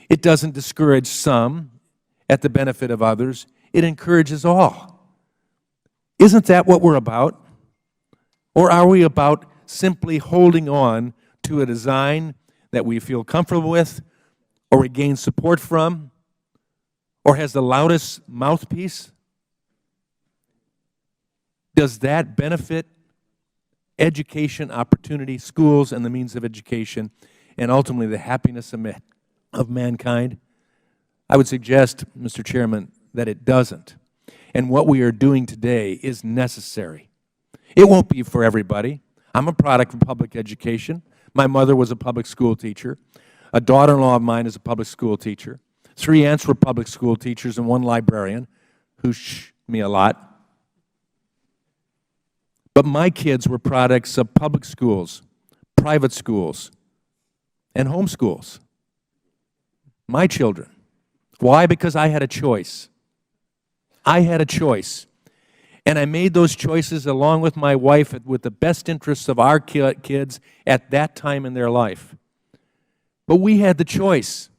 It doesn't discourage some at the benefit of others. It encourages all. Isn't that what we're about? Or are we about simply holding on to a design that we feel comfortable with or we gain support from or has the loudest mouthpiece? Does that benefit education, opportunity, schools, and the means of education, and ultimately the happiness of mankind? I would suggest, Mr. Chairman, that it doesn't. And what we are doing today is necessary. It won't be for everybody. I'm a product of public education. My mother was a public school teacher. A daughter-in-law of mine is a public school teacher. 3 aunts were public school teachers and 1 librarian who me a lot. But my kids were products of public schools, private schools, and home schools. My children. Why? Because I had a choice. I had a choice. And I made those choices along with my wife with the best interests of our kids at that time in their life. But we had the choice.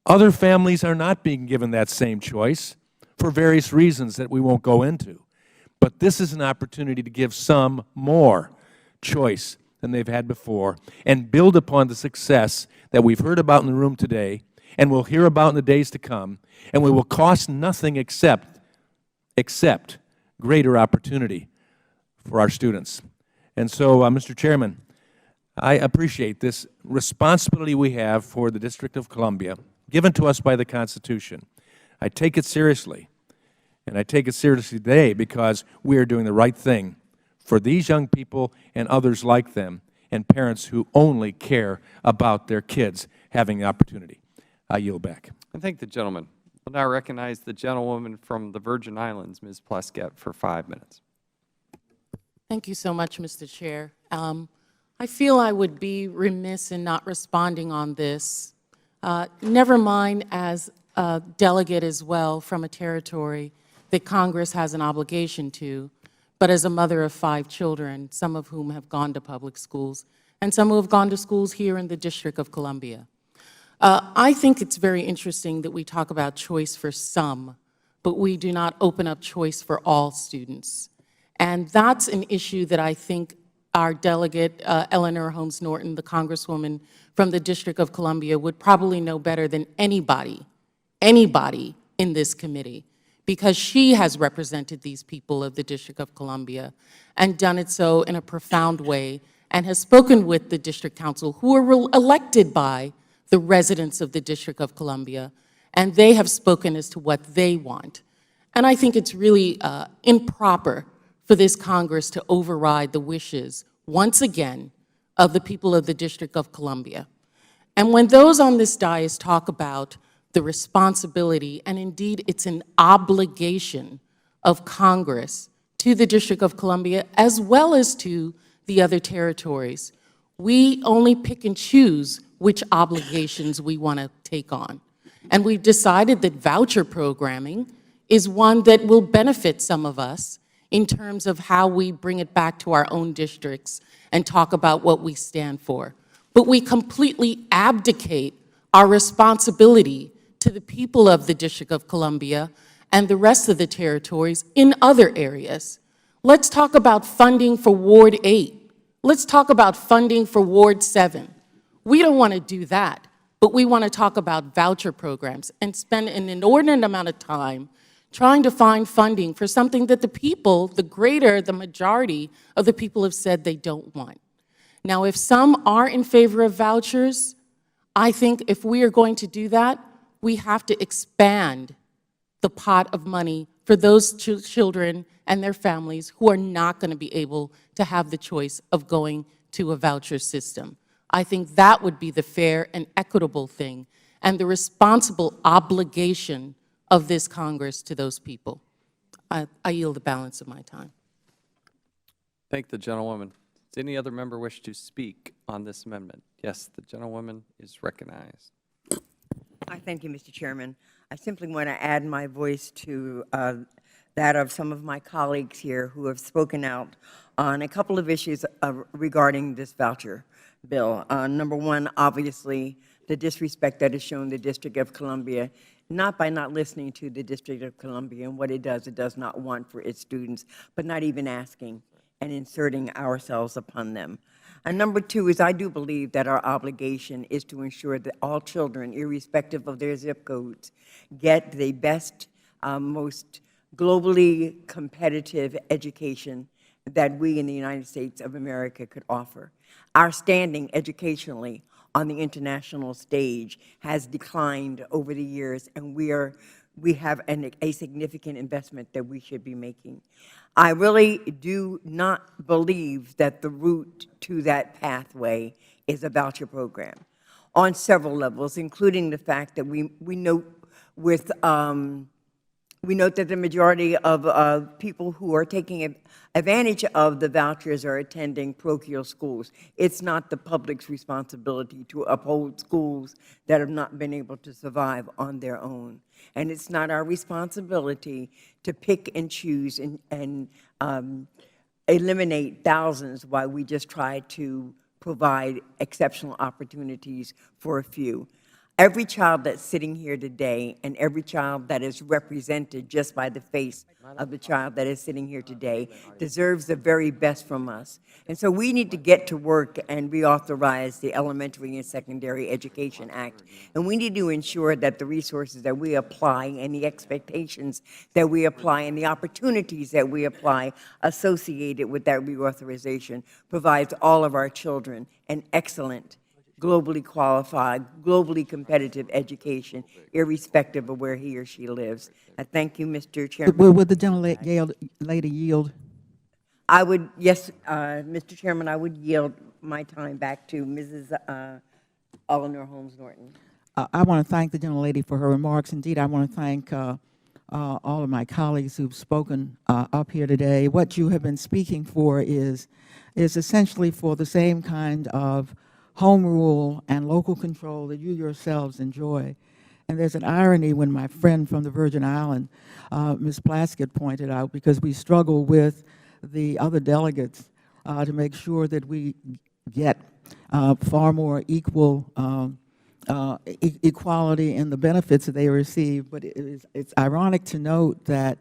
Other families are not being given that same choice for various reasons that we won't go into. but this is an opportunity to give some more choice than they've had before and build upon the success that we've heard about in the room today and we'll hear about in the days to come, and we will cost nothing except greater opportunity for our students. And so, Mr. Chairman, I appreciate this responsibility we have for the District of Columbia, given to us by the Constitution. I take it seriously, and I take it seriously today because we are doing the right thing for these young people and others like them, and parents who only care about their kids having the opportunity. I yield back. I thank the gentleman. I will now recognize the gentlewoman from the Virgin Islands, Ms. Pleskett, for 5 minutes. Thank you so much, Mr. Chair. I feel I would be remiss in not responding on this, never mind as a delegate as well from a territory that Congress has an obligation to, but as a mother of 5 children, some of whom have gone to public schools, and some who have gone to schools here in the District of Columbia. I think it's very interesting that we talk about choice for some, but we do not open up choice for all students. And that's an issue that I think our delegate, Eleanor Holmes Norton, the Congresswoman from the District of Columbia, would probably know better than anybody in this committee, because she has represented these people of the District of Columbia and done it so in a profound way, and has spoken with the District Council, who are elected by the residents of the District of Columbia, and they have spoken as to what they want. And I think it's really improper for this Congress to override the wishes, once again, of the people of the District of Columbia. And when those on this dais talk about the responsibility, and indeed it's an obligation of Congress to the District of Columbia, as well as to the other territories, we only pick and choose which obligations we want to take on. And we've decided that voucher programming is one that will benefit some of us in terms of how we bring it back to our own districts and talk about what we stand for. But we completely abdicate our responsibility to the people of the District of Columbia and the rest of the territories in other areas. Let's talk about funding for Ward 8. Let's talk about funding for Ward 7. We don't want to do that, but we want to talk about voucher programs and spend an inordinate amount of time trying to find funding for something that the people, the majority of the people have said they don't want. Now, if some are in favor of vouchers, I think if we are going to do that, we have to expand the pot of money for those children and their families who are not going to be able to have the choice of going to a voucher system. I think that would be the fair and equitable thing and the responsible obligation of this Congress to those people. I yield the balance of my time. Thank the gentlewoman. Does any other member wish to speak on this amendment? Yes, the gentlewoman is recognized. I thank you, Mr. Chairman. I simply want to add my voice to that of some of my colleagues here who have spoken out on a couple of issues regarding this voucher bill. Number one, obviously, the disrespect that is shown the District of Columbia, not by not listening to the District of Columbia and what it does not want for its students, but not even asking and inserting ourselves upon them. And number two is I do believe that our obligation is to ensure that all children, irrespective of their zip codes, get the best, most globally competitive education that we in the United States of America could offer. Our standing educationally on the international stage has declined over the years, and we have a significant investment that we should be making. I really do not believe that the route to that pathway is a voucher program on several levels, including the fact that we note that the majority of people who are taking advantage of the vouchers are attending parochial schools. It's not the public's responsibility to uphold schools that have not been able to survive on their own. And it's not our responsibility to pick and choose and eliminate thousands while we just try to provide exceptional opportunities for a few. Every child that's sitting here today and every child that is represented just by the face of the child that is sitting here today deserves the very best from us. And so we need to get to work and reauthorize the Elementary and Secondary Education Act. And we need to ensure that the resources that we apply and the expectations that we apply and the opportunities that we apply associated with that reauthorization provides all of our children an excellent, globally qualified, globally competitive education, irrespective of where he or she lives. I thank you, Mr. Chairman. Would the gentlelady yield? I would, yes, Mr. Chairman, I would yield my time back to Mrs. Eleanor Holmes Norton. I want to thank the gentlelady for her remarks. Indeed, I want to thank all of my colleagues who've spoken up here today. What you have been speaking for is essentially for the same kind of home rule and local control that you yourselves enjoy. And there's an irony when my friend from the Virgin Islands, Ms. Plaskett, pointed out, because we struggle with the other delegates to make sure that we get far more equal equality in the benefits that they receive. But it's ironic to note that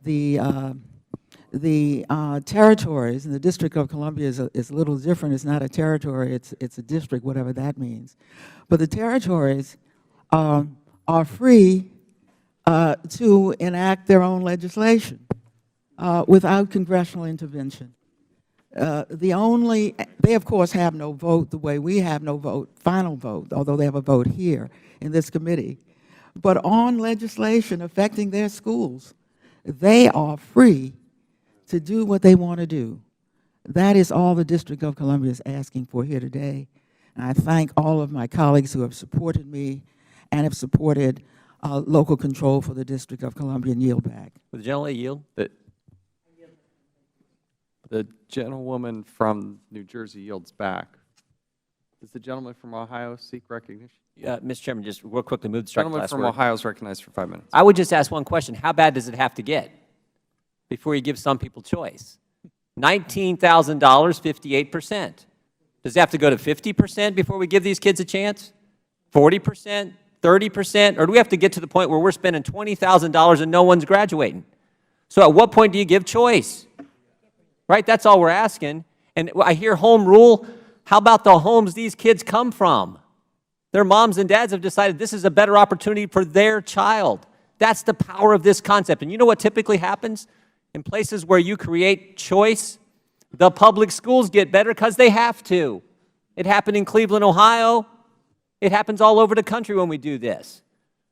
the territories, and the District of Columbia is a little different. It's not a territory, it's a district, whatever that means. But the territories are free to enact their own legislation without congressional intervention. They of course have no vote the way we have no vote, final vote, although they have a vote here in this committee. But on legislation affecting their schools, they are free to do what they want to do. That is all the District of Columbia is asking for here today. And I thank all of my colleagues who have supported me and have supported local control for the District of Columbia, and yield back. Would the gentlelady yield? The gentlewoman from New Jersey yields back. Does the gentleman from Ohio seek recognition? Mr. Chairman, just real quickly move the strike Gentleman class from word. Ohio is recognized for 5 minutes. I would just ask one question. How bad does it have to get before you give some people choice? $19,000, 58%. Does it have to go to 50% before we give these kids a chance? 40%? 30%? Or do we have to get to the point where we're spending $20,000 and no one's graduating? So at what point do you give choice? Right? That's all we're asking. And I hear home rule. How about the homes these kids come from? Their moms and dads have decided this is a better opportunity for their child. That's the power of this concept. And you know what typically happens? In places where you create choice, the public schools get better because they have to. It happened in Cleveland, Ohio. It happens all over the country when we do this.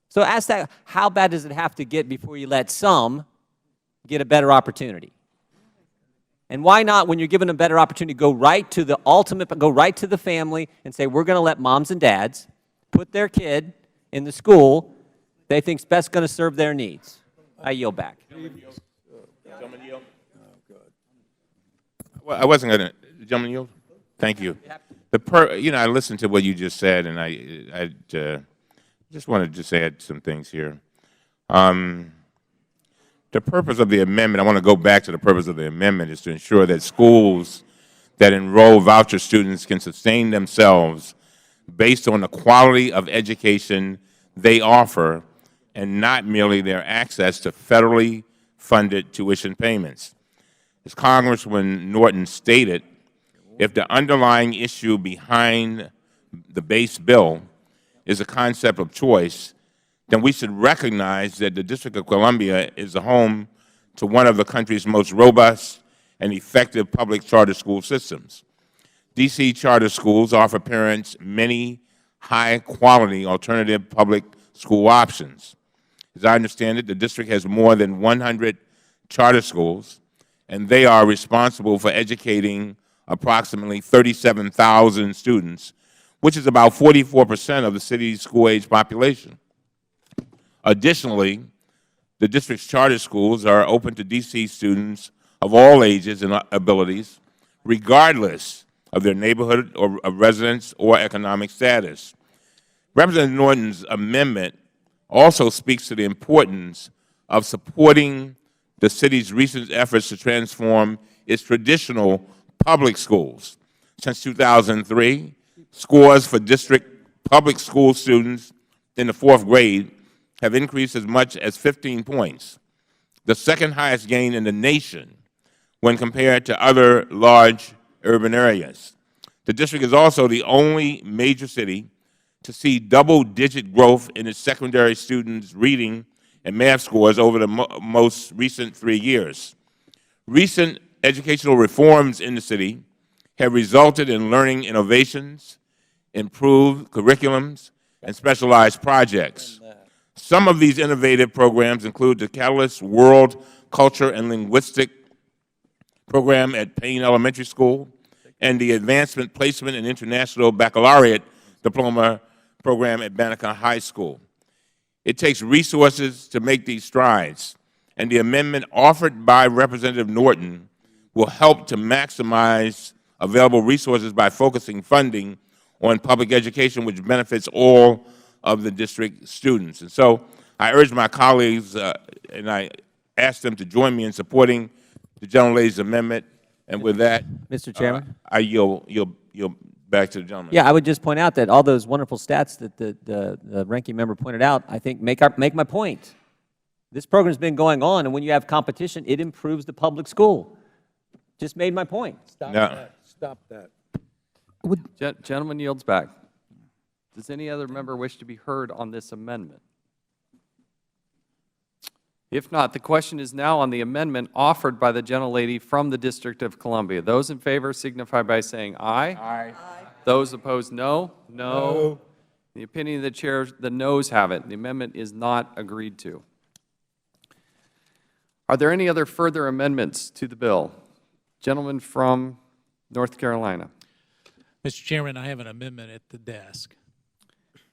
So ask that, how bad does it have to get before you let some get a better opportunity? And why not, when you're given a better opportunity, go right to the ultimate, go right to the family and say, we're going to let moms and dads put their kid in the school they think is best going to serve their needs. I yield back. Well, I wasn't going to, gentleman yield? Thank you. I listened to what you just said, and I just wanted to just add some things here. The purpose of the amendment, I want to go back to the purpose of the amendment, is to ensure that schools that enroll voucher students can sustain themselves based on the quality of education they offer and not merely their access to federally funded tuition payments. As Congressman Norton stated, if the underlying issue behind the base bill is a concept of choice, then we should recognize that the District of Columbia is the home to one of the country's most robust and effective public charter school systems. D.C. charter schools offer parents many high-quality alternative public school options. As I understand it, the district has more than 100 charter schools, and they are responsible for educating approximately 37,000 students, which is about 44% of the city's school-age population. Additionally, the district's charter schools are open to D.C. students of all ages and abilities, regardless of their neighborhood or of residence or economic status. Representative Norton's amendment also speaks to the importance of supporting the city's recent efforts to transform its traditional public schools. Since 2003, scores for district public school students in the 4th grade have increased as much as 15 points, the second highest gain in the nation when compared to other large urban areas. The district is also the only major city to see double-digit growth in its secondary students' reading and math scores over the most recent 3 years. Recent educational reforms in the city have resulted in learning innovations, improved curriculums, and specialized projects. Some of these innovative programs include the Catalyst World Culture and Linguistic program at Payne Elementary School and the Advancement Placement and International Baccalaureate Diploma program at Banneker High School. It takes resources to make these strides, and the amendment offered by Representative Norton will help to maximize available resources by focusing funding on public education, which benefits all of the district students. And so I urge my colleagues, and I ask them to join me in supporting the gentlelady's amendment. And with that, Mr. Chairman, I yield back to the gentleman. yeah, I would just point out that all those wonderful stats that the ranking member pointed out, I think make my point. This program has been going on, and when you have competition, it improves the public school. Just made my point. Stop that. Stop that. Gentleman yields back. Does any other member wish to be heard on this amendment? If not, the question is now on the amendment offered by the gentlelady from the District of Columbia. Those in favor signify by saying aye. Aye. Those opposed, no. No. In the opinion of the chair, the noes have it. The amendment is not agreed to. Are there any other further amendments to the bill? Gentleman from North Carolina. Mr. Chairman, I have an amendment at the desk.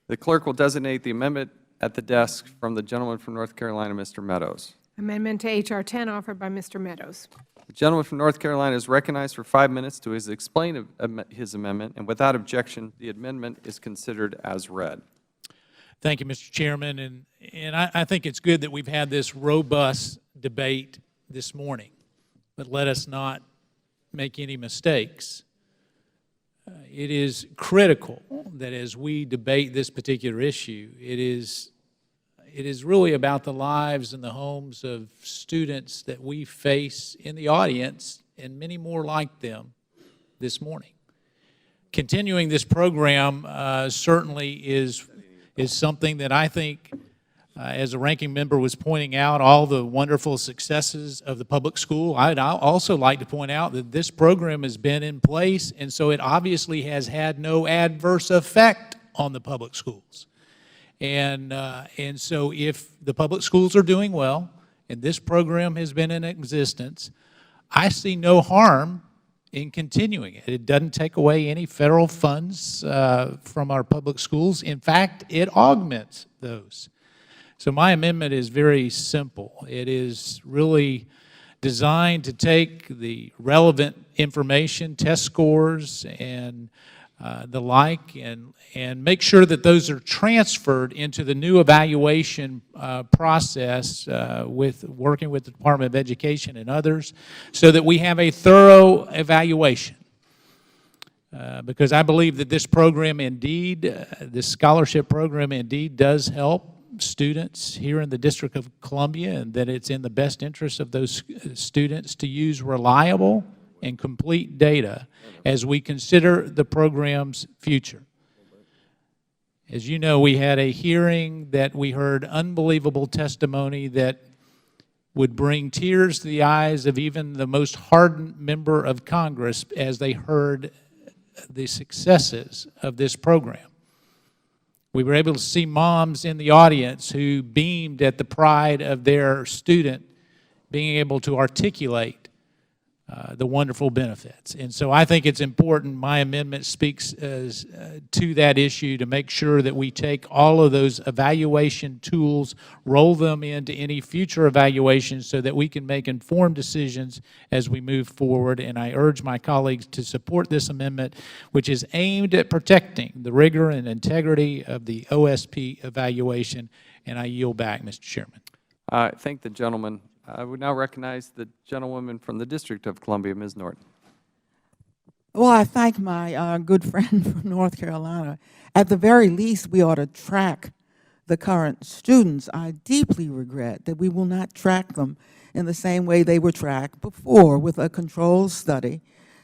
The clerk will designate the amendment at the desk from the gentleman from North Carolina, Mr. Meadows. Amendment to H.R. 10 offered by Mr. Meadows. The gentleman from North Carolina is recognized for 5 minutes to explain his amendment, and without objection, the amendment is considered as read. Thank you, Mr. Chairman, and I think it's good that we've had this robust debate this morning, but let us not make any mistakes. It is critical that as we debate this particular issue, it is really about the lives and the homes of students that we face in the audience and many more like them this morning. Continuing this program certainly is something that I think, as a ranking member was pointing out, all the wonderful successes of the public school. I'd also like to point out that this program has been in place, and so it obviously has had no adverse effect on the public schools. And so if the public schools are doing well, and this program has been in existence, I see no harm in continuing it. It doesn't take away any federal funds from our public schools. In fact, it augments those. So my amendment is very simple. It is really designed to take the relevant information, test scores, and the like, and make sure that those are transferred into the new evaluation process working with the Department of Education and others, so that we have a thorough evaluation. Because I believe that this program indeed, this scholarship program indeed does help students here in the District of Columbia, and that it's in the best interest of those students to use reliable and complete data as we consider the program's future. As you know, we had a hearing that we heard unbelievable testimony that would bring tears to the eyes of even the most hardened member of Congress as they heard the successes of this program. We were able to see moms in the audience who beamed at the pride of their student being able to articulate the wonderful benefits. And so I think it's important, my amendment speaks to that issue, to make sure that we take all of those evaluation tools, roll them into any future evaluations so that we can make informed decisions as we move forward. And I urge my colleagues to support this amendment, which is aimed at protecting the rigor and integrity of the OSP evaluation. And I yield back, Mr. Chairman. I thank the gentleman. I would now recognize the gentlewoman from the District of Columbia, Ms. Norton. Well, I thank my good friend from North Carolina. At the very least, we ought to track the current students, I deeply regret that we will not track them in the same way they were tracked before, with a controlled study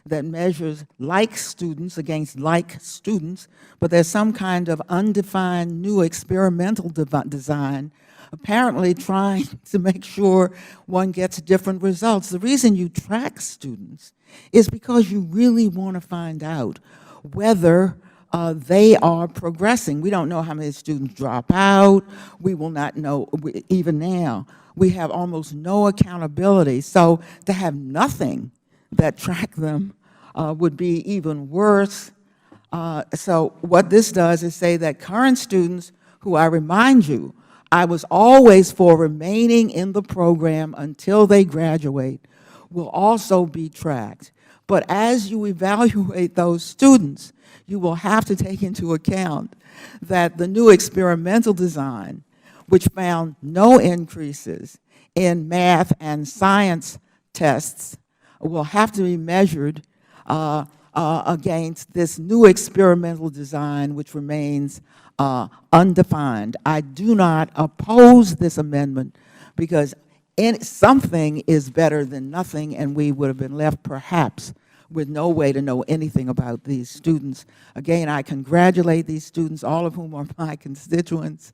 that measures like students against like students, but there's some kind of undefined new experimental design, apparently trying to make sure one gets different results. The reason you track students is because you really want to find out whether they are progressing. We don't know how many students drop out. We will not know, even now. We have almost no accountability. So to have nothing that track them would be even worse. So what this does is say that current students, who I remind you, I was always for remaining in the program until they graduate, will also be tracked. But as you evaluate those students, you will have to take into account that the new experimental design, which found no increases in math and science tests, will have to be measured against this new experimental design, which remains undefined. I do not oppose this amendment because something is better than nothing, and we would have been left perhaps with no way to know anything about these students. Again, I congratulate these students, all of whom are my constituents,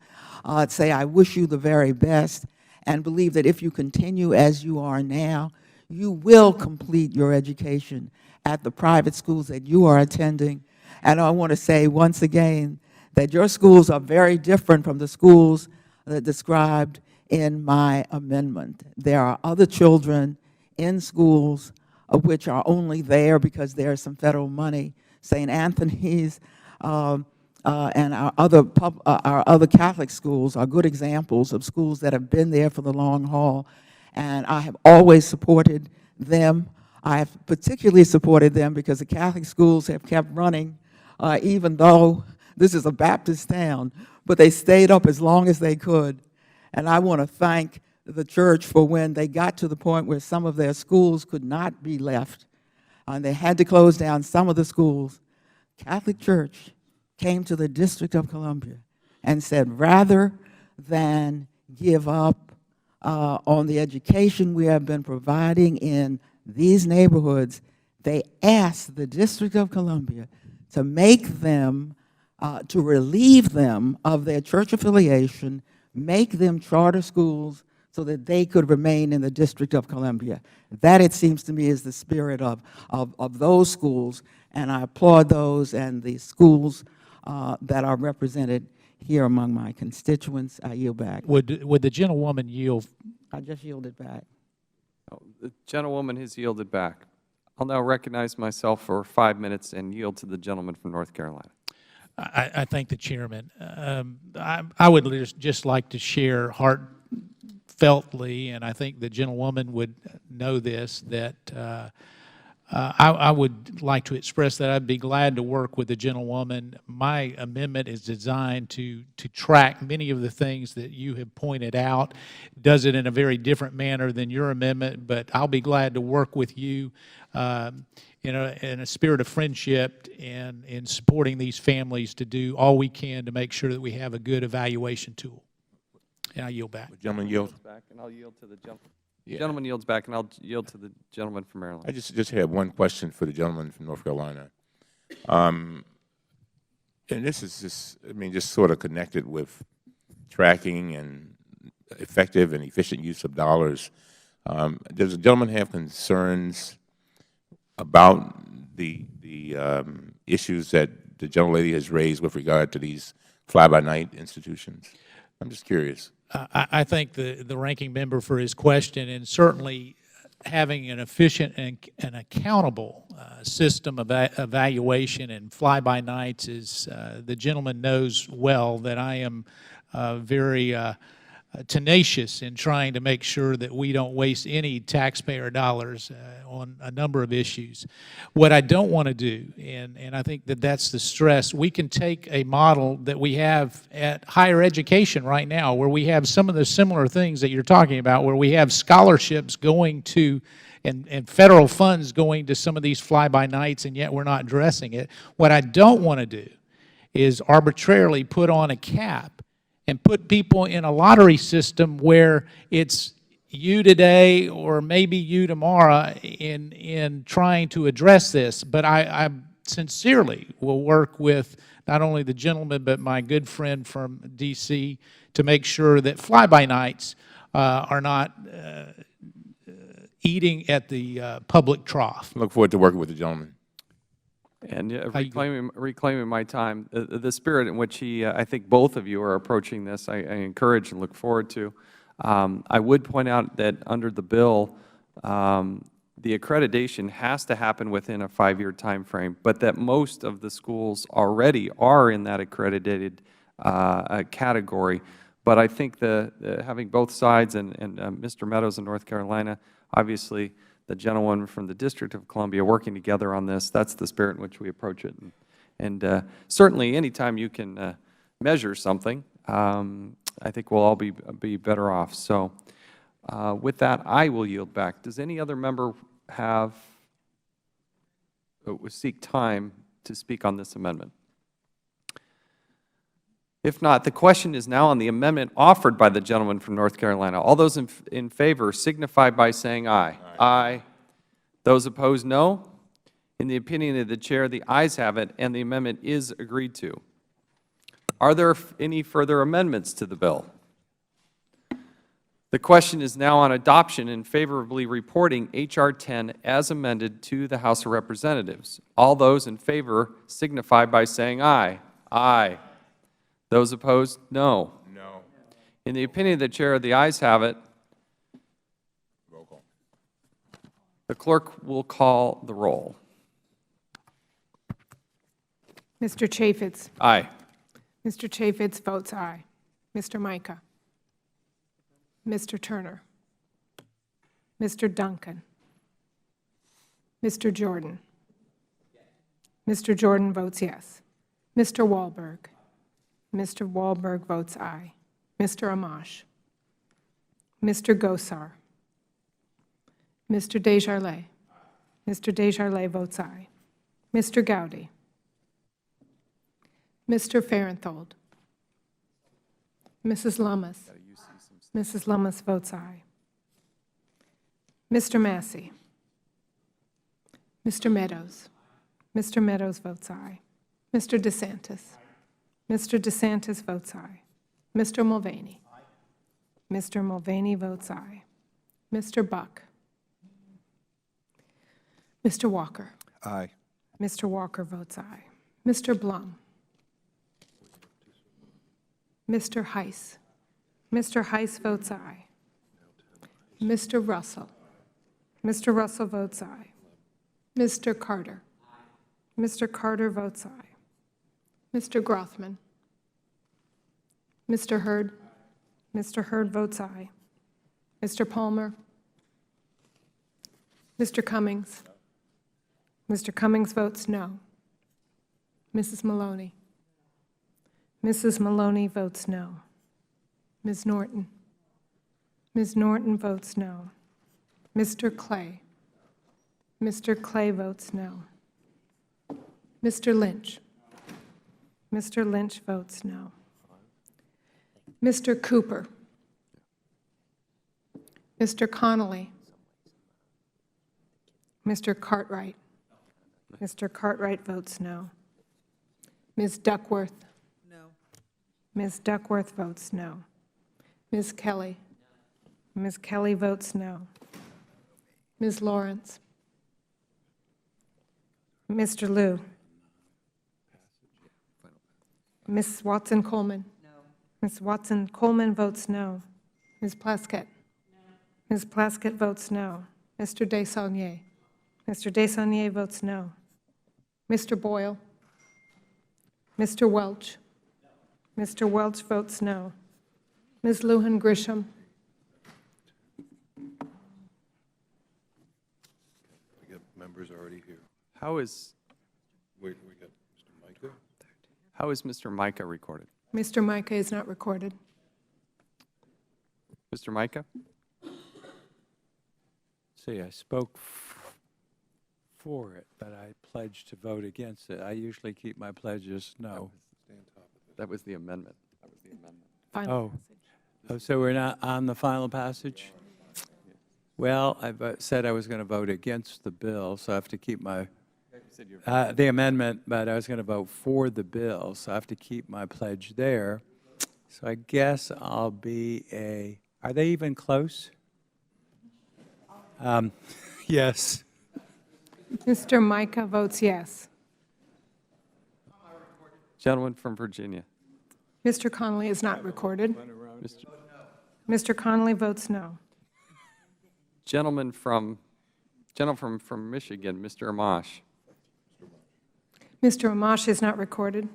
say I wish you the very best, and believe that if you continue as you are now, you will complete your education at the private schools that you are attending. And I want to say once again that your schools are very different from the schools that described in my amendment. There are other children in schools which are only there because there's some federal money. St. Anthony's and our other Catholic schools are good examples of schools that have been there for the long haul, and I have always supported them. I have particularly supported them because the Catholic schools have kept running, even though this is a Baptist town, but they stayed up as long as they could. And I want to thank the church for when they got to the point where some of their schools could not be left, and they had to close down some of the schools. Catholic Church came to the District of Columbia and said, rather than give up on the education we have been providing in these neighborhoods, they asked the District of Columbia to make them, to relieve them of their church affiliation, make them charter schools so that they could remain in the District of Columbia. That, it seems to me, is the spirit of those schools, and I applaud those and the schools that are represented here among my constituents. I yield back. Would the gentlewoman yield? I just yielded back. The gentlewoman has yielded back. I'll now recognize myself for 5 minutes and yield to the gentleman from North Carolina. I thank the chairman. I would just like to share heartfeltly, and I think the gentlewoman would know this, that I would like to express that I'd be glad to work with the gentlewoman. My amendment is designed to track many of the things that you have pointed out, does it in a very different manner than your amendment, but I'll be glad to work with you in a spirit of friendship and in supporting these families to do all we can to make sure that we have a good evaluation tool. And I yield back. The gentleman yield. And I'll yield to the gentleman. The gentleman yields back, and I'll yield to the gentleman from Maryland. I just have one question for the gentleman from North Carolina. And this is just sort of connected with tracking and effective and efficient use of dollars. Does the gentleman have concerns about the issues that the gentlelady has raised with regard to these fly-by-night institutions? I'm just curious. I thank the ranking member for his question, and certainly having an efficient and accountable system of evaluation and fly-by-nights is, the gentleman knows well that I am very tenacious in trying to make sure that we don't waste any taxpayer dollars on a number of issues. What I don't want to do, and I think that that's the stress, we can take a model that we have at higher education right now, where we have some of the similar things that you're talking about, where we have scholarships going to and federal funds going to some of these fly-by-nights, and yet we're not addressing it. What I don't want to do is arbitrarily put on a cap and put people in a lottery system where it's you today or maybe you tomorrow in trying to address this. But I sincerely will work with not only the gentleman but my good friend from D.C. to make sure that fly-by-nights are not eating at the public trough. Look forward to working with the gentleman. And reclaiming my time, the spirit in which I think both of you are approaching this, I encourage and look forward to. I would point out that under the bill, the accreditation has to happen within a 5-year time frame, but that most of the schools already are in that accredited category. But I think having both sides and Mr. Meadows in North Carolina, obviously the gentleman from the District of Columbia working together on this, that's the spirit in which we approach it. And certainly anytime you can measure something, I think we'll all be better off. So with that, I will yield back. Does any other member seek time to speak on this amendment? If not, the question is now on the amendment offered by the gentleman from North Carolina. All those in favor signify by saying aye. Aye. Those opposed, no. In the opinion of the Chair, the ayes have it, and the amendment is agreed to. Are there any further amendments to the bill? The question is now on adoption and favorably reporting H.R. 10 as amended to the House of Representatives. All those in favor signify by saying aye. Aye. Those opposed, no. No. In the opinion of the Chair, the ayes have it. Roll call. The clerk will call the roll. Mr. Chaffetz. Aye. Mr. Chaffetz votes aye. Mr. Mica. Mr. Turner. Mr. Duncan. Mr. Jordan. Mr. Jordan votes yes. Mr. Walberg. Mr. Walberg votes aye. Mr. Amash. Mr. Gosar. Mr. Desjarlais. Mr. Desjarlais votes aye. Mr. Gowdy. Mr. Farenthold. Mrs. Lummis. Mrs. Lummis votes aye. Mr. Massey. Mr. Meadows. Mr. Meadows votes aye. Mr. DeSantis. Mr. DeSantis votes aye. Mr. Mulvaney. Mr. Mulvaney votes aye. Mr. Buck. Mr. Walker. Aye. Mr. Walker votes aye. Mr. Blum. Mr. Heiss. Mr. Heiss votes aye. Mr. Russell. Mr. Russell votes aye. Mr. Carter. Mr. Carter votes aye. Mr. Grothman. Mr. Hurd. Mr. Hurd votes aye. Mr. Palmer. Mr. Cummings. Mr. Cummings votes no. Mrs. Maloney. Mrs. Maloney votes no. Ms. Norton. Ms. Norton votes no. Mr. Clay. Mr. Clay votes no. Mr. Lynch. Mr. Lynch votes no. Mr. Cooper. Mr. Connolly. Mr. Cartwright. Mr. Cartwright votes no. Ms. Duckworth. No. Ms. Duckworth votes no. Ms. Kelly. Ms. Kelly votes no. Ms. Lawrence. Mr. Liu. Ms. Watson-Coleman. No. Ms. Watson-Coleman votes no. Ms. Plaskett. No. Ms. Plaskett votes no. Mr. Desaulnier. Mr. Desaulnier votes no. Mr. Boyle. Mr. Welch. No. Mr. Welch votes no. Ms. Lujan Grisham. We got members already here. How is We got Mr. Mica. Mr. Mica recorded? Mr. Mica is not recorded. Mr. Mica? See, I spoke for it, but I pledged to vote against it. I usually keep my pledges no. That was the amendment. Final. Oh, so we're not on the final passage? Well, I said I was going to vote against the bill, so I have to keep my, the amendment, but I was going to vote for the bill, so I have to keep my pledge there. So I guess I'll be a, are they even close? Yes. Mr. Micah votes yes. Gentleman from Virginia. Mr. Connolly is not recorded. Mr. Connolly votes no. Gentleman from Michigan, Mr. Amash. Mr. Amash is not recorded.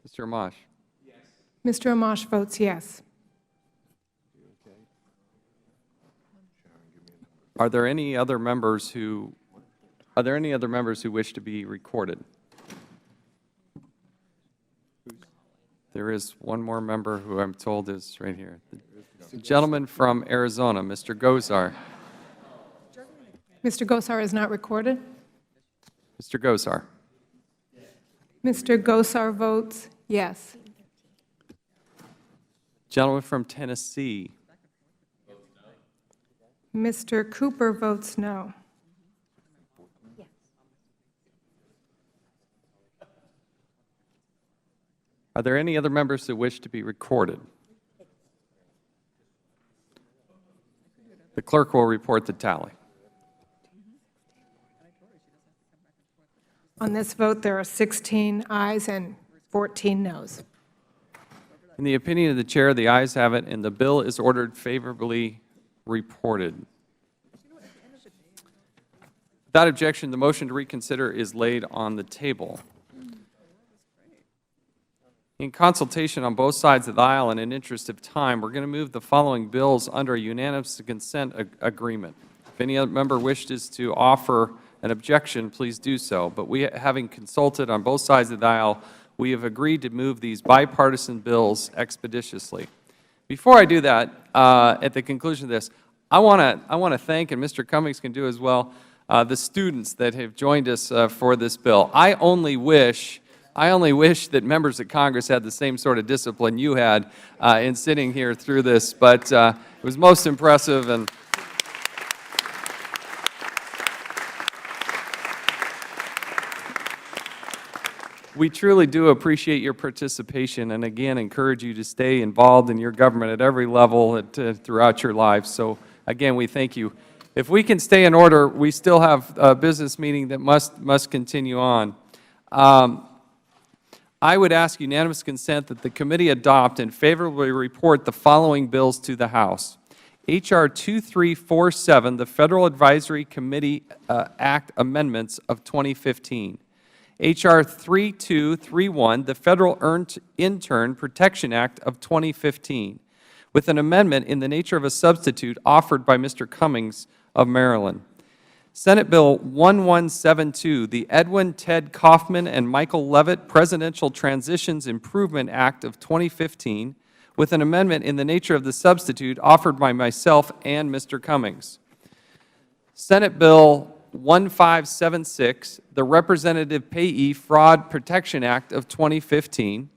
Mr. Amash. Mr. Amash votes yes. Are there any other members who wish to be recorded? There is one more member who I'm told is right here. The gentleman from Arizona, Mr. Gosar. Mr. Gosar is not recorded. Mr. Gosar. Mr. Gosar votes yes. Gentleman from Tennessee. Mr. Cooper votes no. Are there any other members who wish to be recorded? The clerk will report the tally. On this vote, there are 16 ayes and 14 noes. In the opinion of the Chair, the ayes have it, and the bill is ordered favorably reported. Without objection, the motion to reconsider is laid on the table. In consultation on both sides of the aisle and in interest of time, we're going to move the following bills under a unanimous consent agreement. If any other member wishes to offer an objection, please do so. But we, having consulted on both sides of the aisle, we have agreed to move these bipartisan bills expeditiously. Before I do that, at the conclusion of this, I want to thank, and Mr. Cummings can do as well, the students that have joined us for this bill. I only wish that members of Congress had the same sort of discipline you had in sitting here through this, but it was most impressive. And we truly do appreciate your participation, and again, encourage you to stay involved in your government at every level throughout your lives. So again, we thank you. If we can stay in order, we still have a business meeting that must continue on. I would ask unanimous consent that the committee adopt and favorably report the following bills to the House. H.R. 2347, the Federal Advisory Committee Act Amendments of 2015. H.R. 3231, the Federal Intern Protection Act of 2015, with an amendment in the nature of a substitute offered by Mr. Cummings of Maryland. Senate Bill 1172, the Edwin Ted Kaufman and Michael Levitt Presidential Transitions Improvement Act of 2015, with an amendment in the nature of the substitute offered by myself and Mr. Cummings. Senate Bill 1576, the Representative Payee Fraud Protection Act of 2015,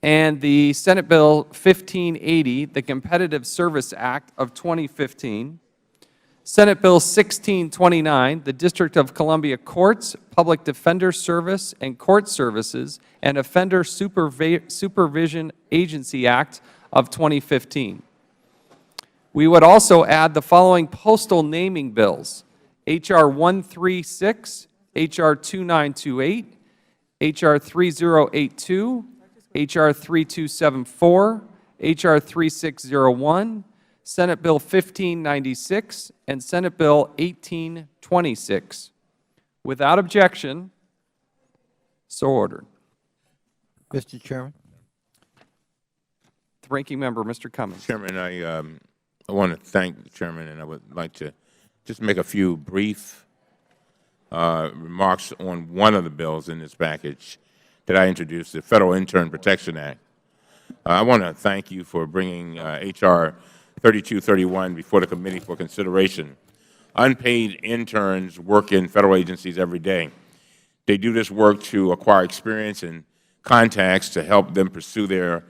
and the Senate Bill 1580, the Competitive Service Act of 2015, Senate Bill 1629, the District of Columbia Courts, Public Defender Service and Court Services, and Offender Supervision Agency Act of 2015. We would also add the following postal naming bills: H.R. 136, H.R. 2928, H.R. 3082, H.R. 3274, H.R. 3601, Senate Bill 1596, and Senate Bill 1826. Without objection, so ordered. Mr. Chairman. The Ranking Member, Mr. Cummings. Chairman, I want to thank the Chairman, and I would like to just make a few brief remarks on one of the bills in this package that I introduced, the Federal Intern Protection Act. I want to thank you for bringing H.R. 3231 before the committee for consideration. Unpaid interns work in Federal agencies every day. They do this work to acquire experience and contacts to help them pursue their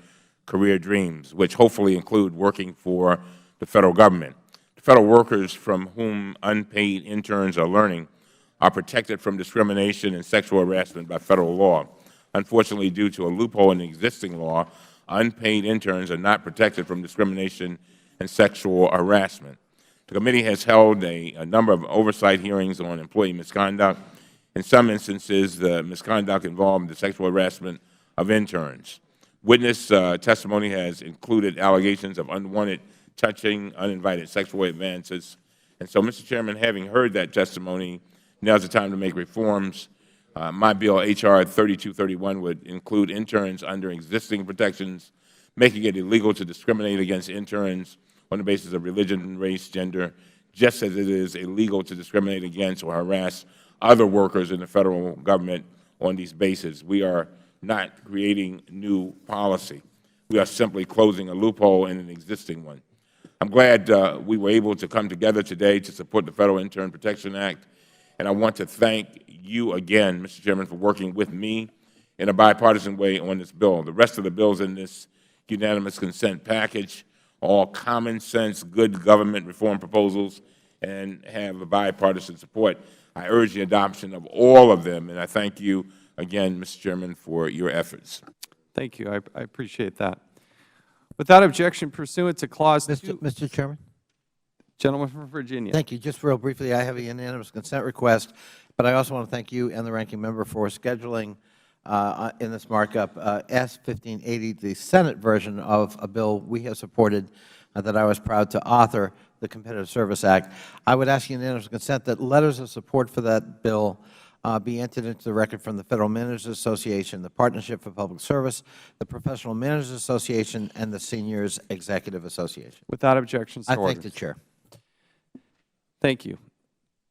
career dreams, which hopefully include working for the Federal Government. The Federal workers from whom unpaid interns are learning are protected from discrimination and sexual harassment by Federal law. Unfortunately, due to a loophole in the existing law, unpaid interns are not protected from discrimination and sexual harassment. The committee has held a number of oversight hearings on employee misconduct. In some instances, the misconduct involved the sexual harassment of interns. Witness testimony has included allegations of unwanted touching, uninvited sexual advances. And so, Mr. Chairman, having heard that testimony, now's the time to make reforms. My bill, H.R. 3231, would include interns under existing protections, making it illegal to discriminate against interns on the basis of religion, race, gender, just as it is illegal to discriminate against or harass other workers in the Federal Government on these bases. We are not creating new policy. We are simply closing a loophole in an existing one. I'm glad we were able to come together today to support the Federal Intern Protection Act, and I want to thank you again, Mr. Chairman, for working with me in a bipartisan way on this bill. The rest of the bills in this unanimous consent package are all common sense, good government reform proposals and have a bipartisan support. I urge the adoption of all of them, and I thank you again, Mr. Chairman, for your efforts. Thank you. I appreciate that. Without objection, pursuant to Clause 2. Mr. Chairman? Gentleman from Virginia. Thank you. Just real briefly, I have a unanimous consent request, but I also want to thank you and the ranking member for scheduling in this markup S. 1580, the Senate version of a bill we have supported that I was proud to author, the Competitive Service Act. I would ask unanimous consent that letters of support for that bill be entered into the record from the Federal Managers Association, the Partnership for Public Service, the Professional Managers Association, and the Seniors Executive Association. Without objection, so I thank ordered. the Chair. Thank you.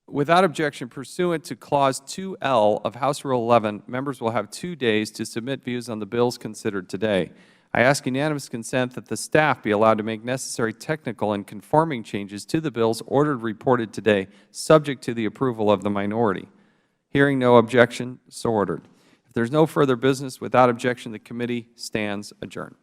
Without objection, pursuant to Clause 2L of House Rule 11, members will have 2 days to submit views on the bills considered today. I ask unanimous consent that the staff be allowed to make necessary technical and conforming changes to the bills ordered reported today, subject to the approval of the minority. Hearing no objection, so ordered. If there is no further business, without objection, the committee stands adjourned.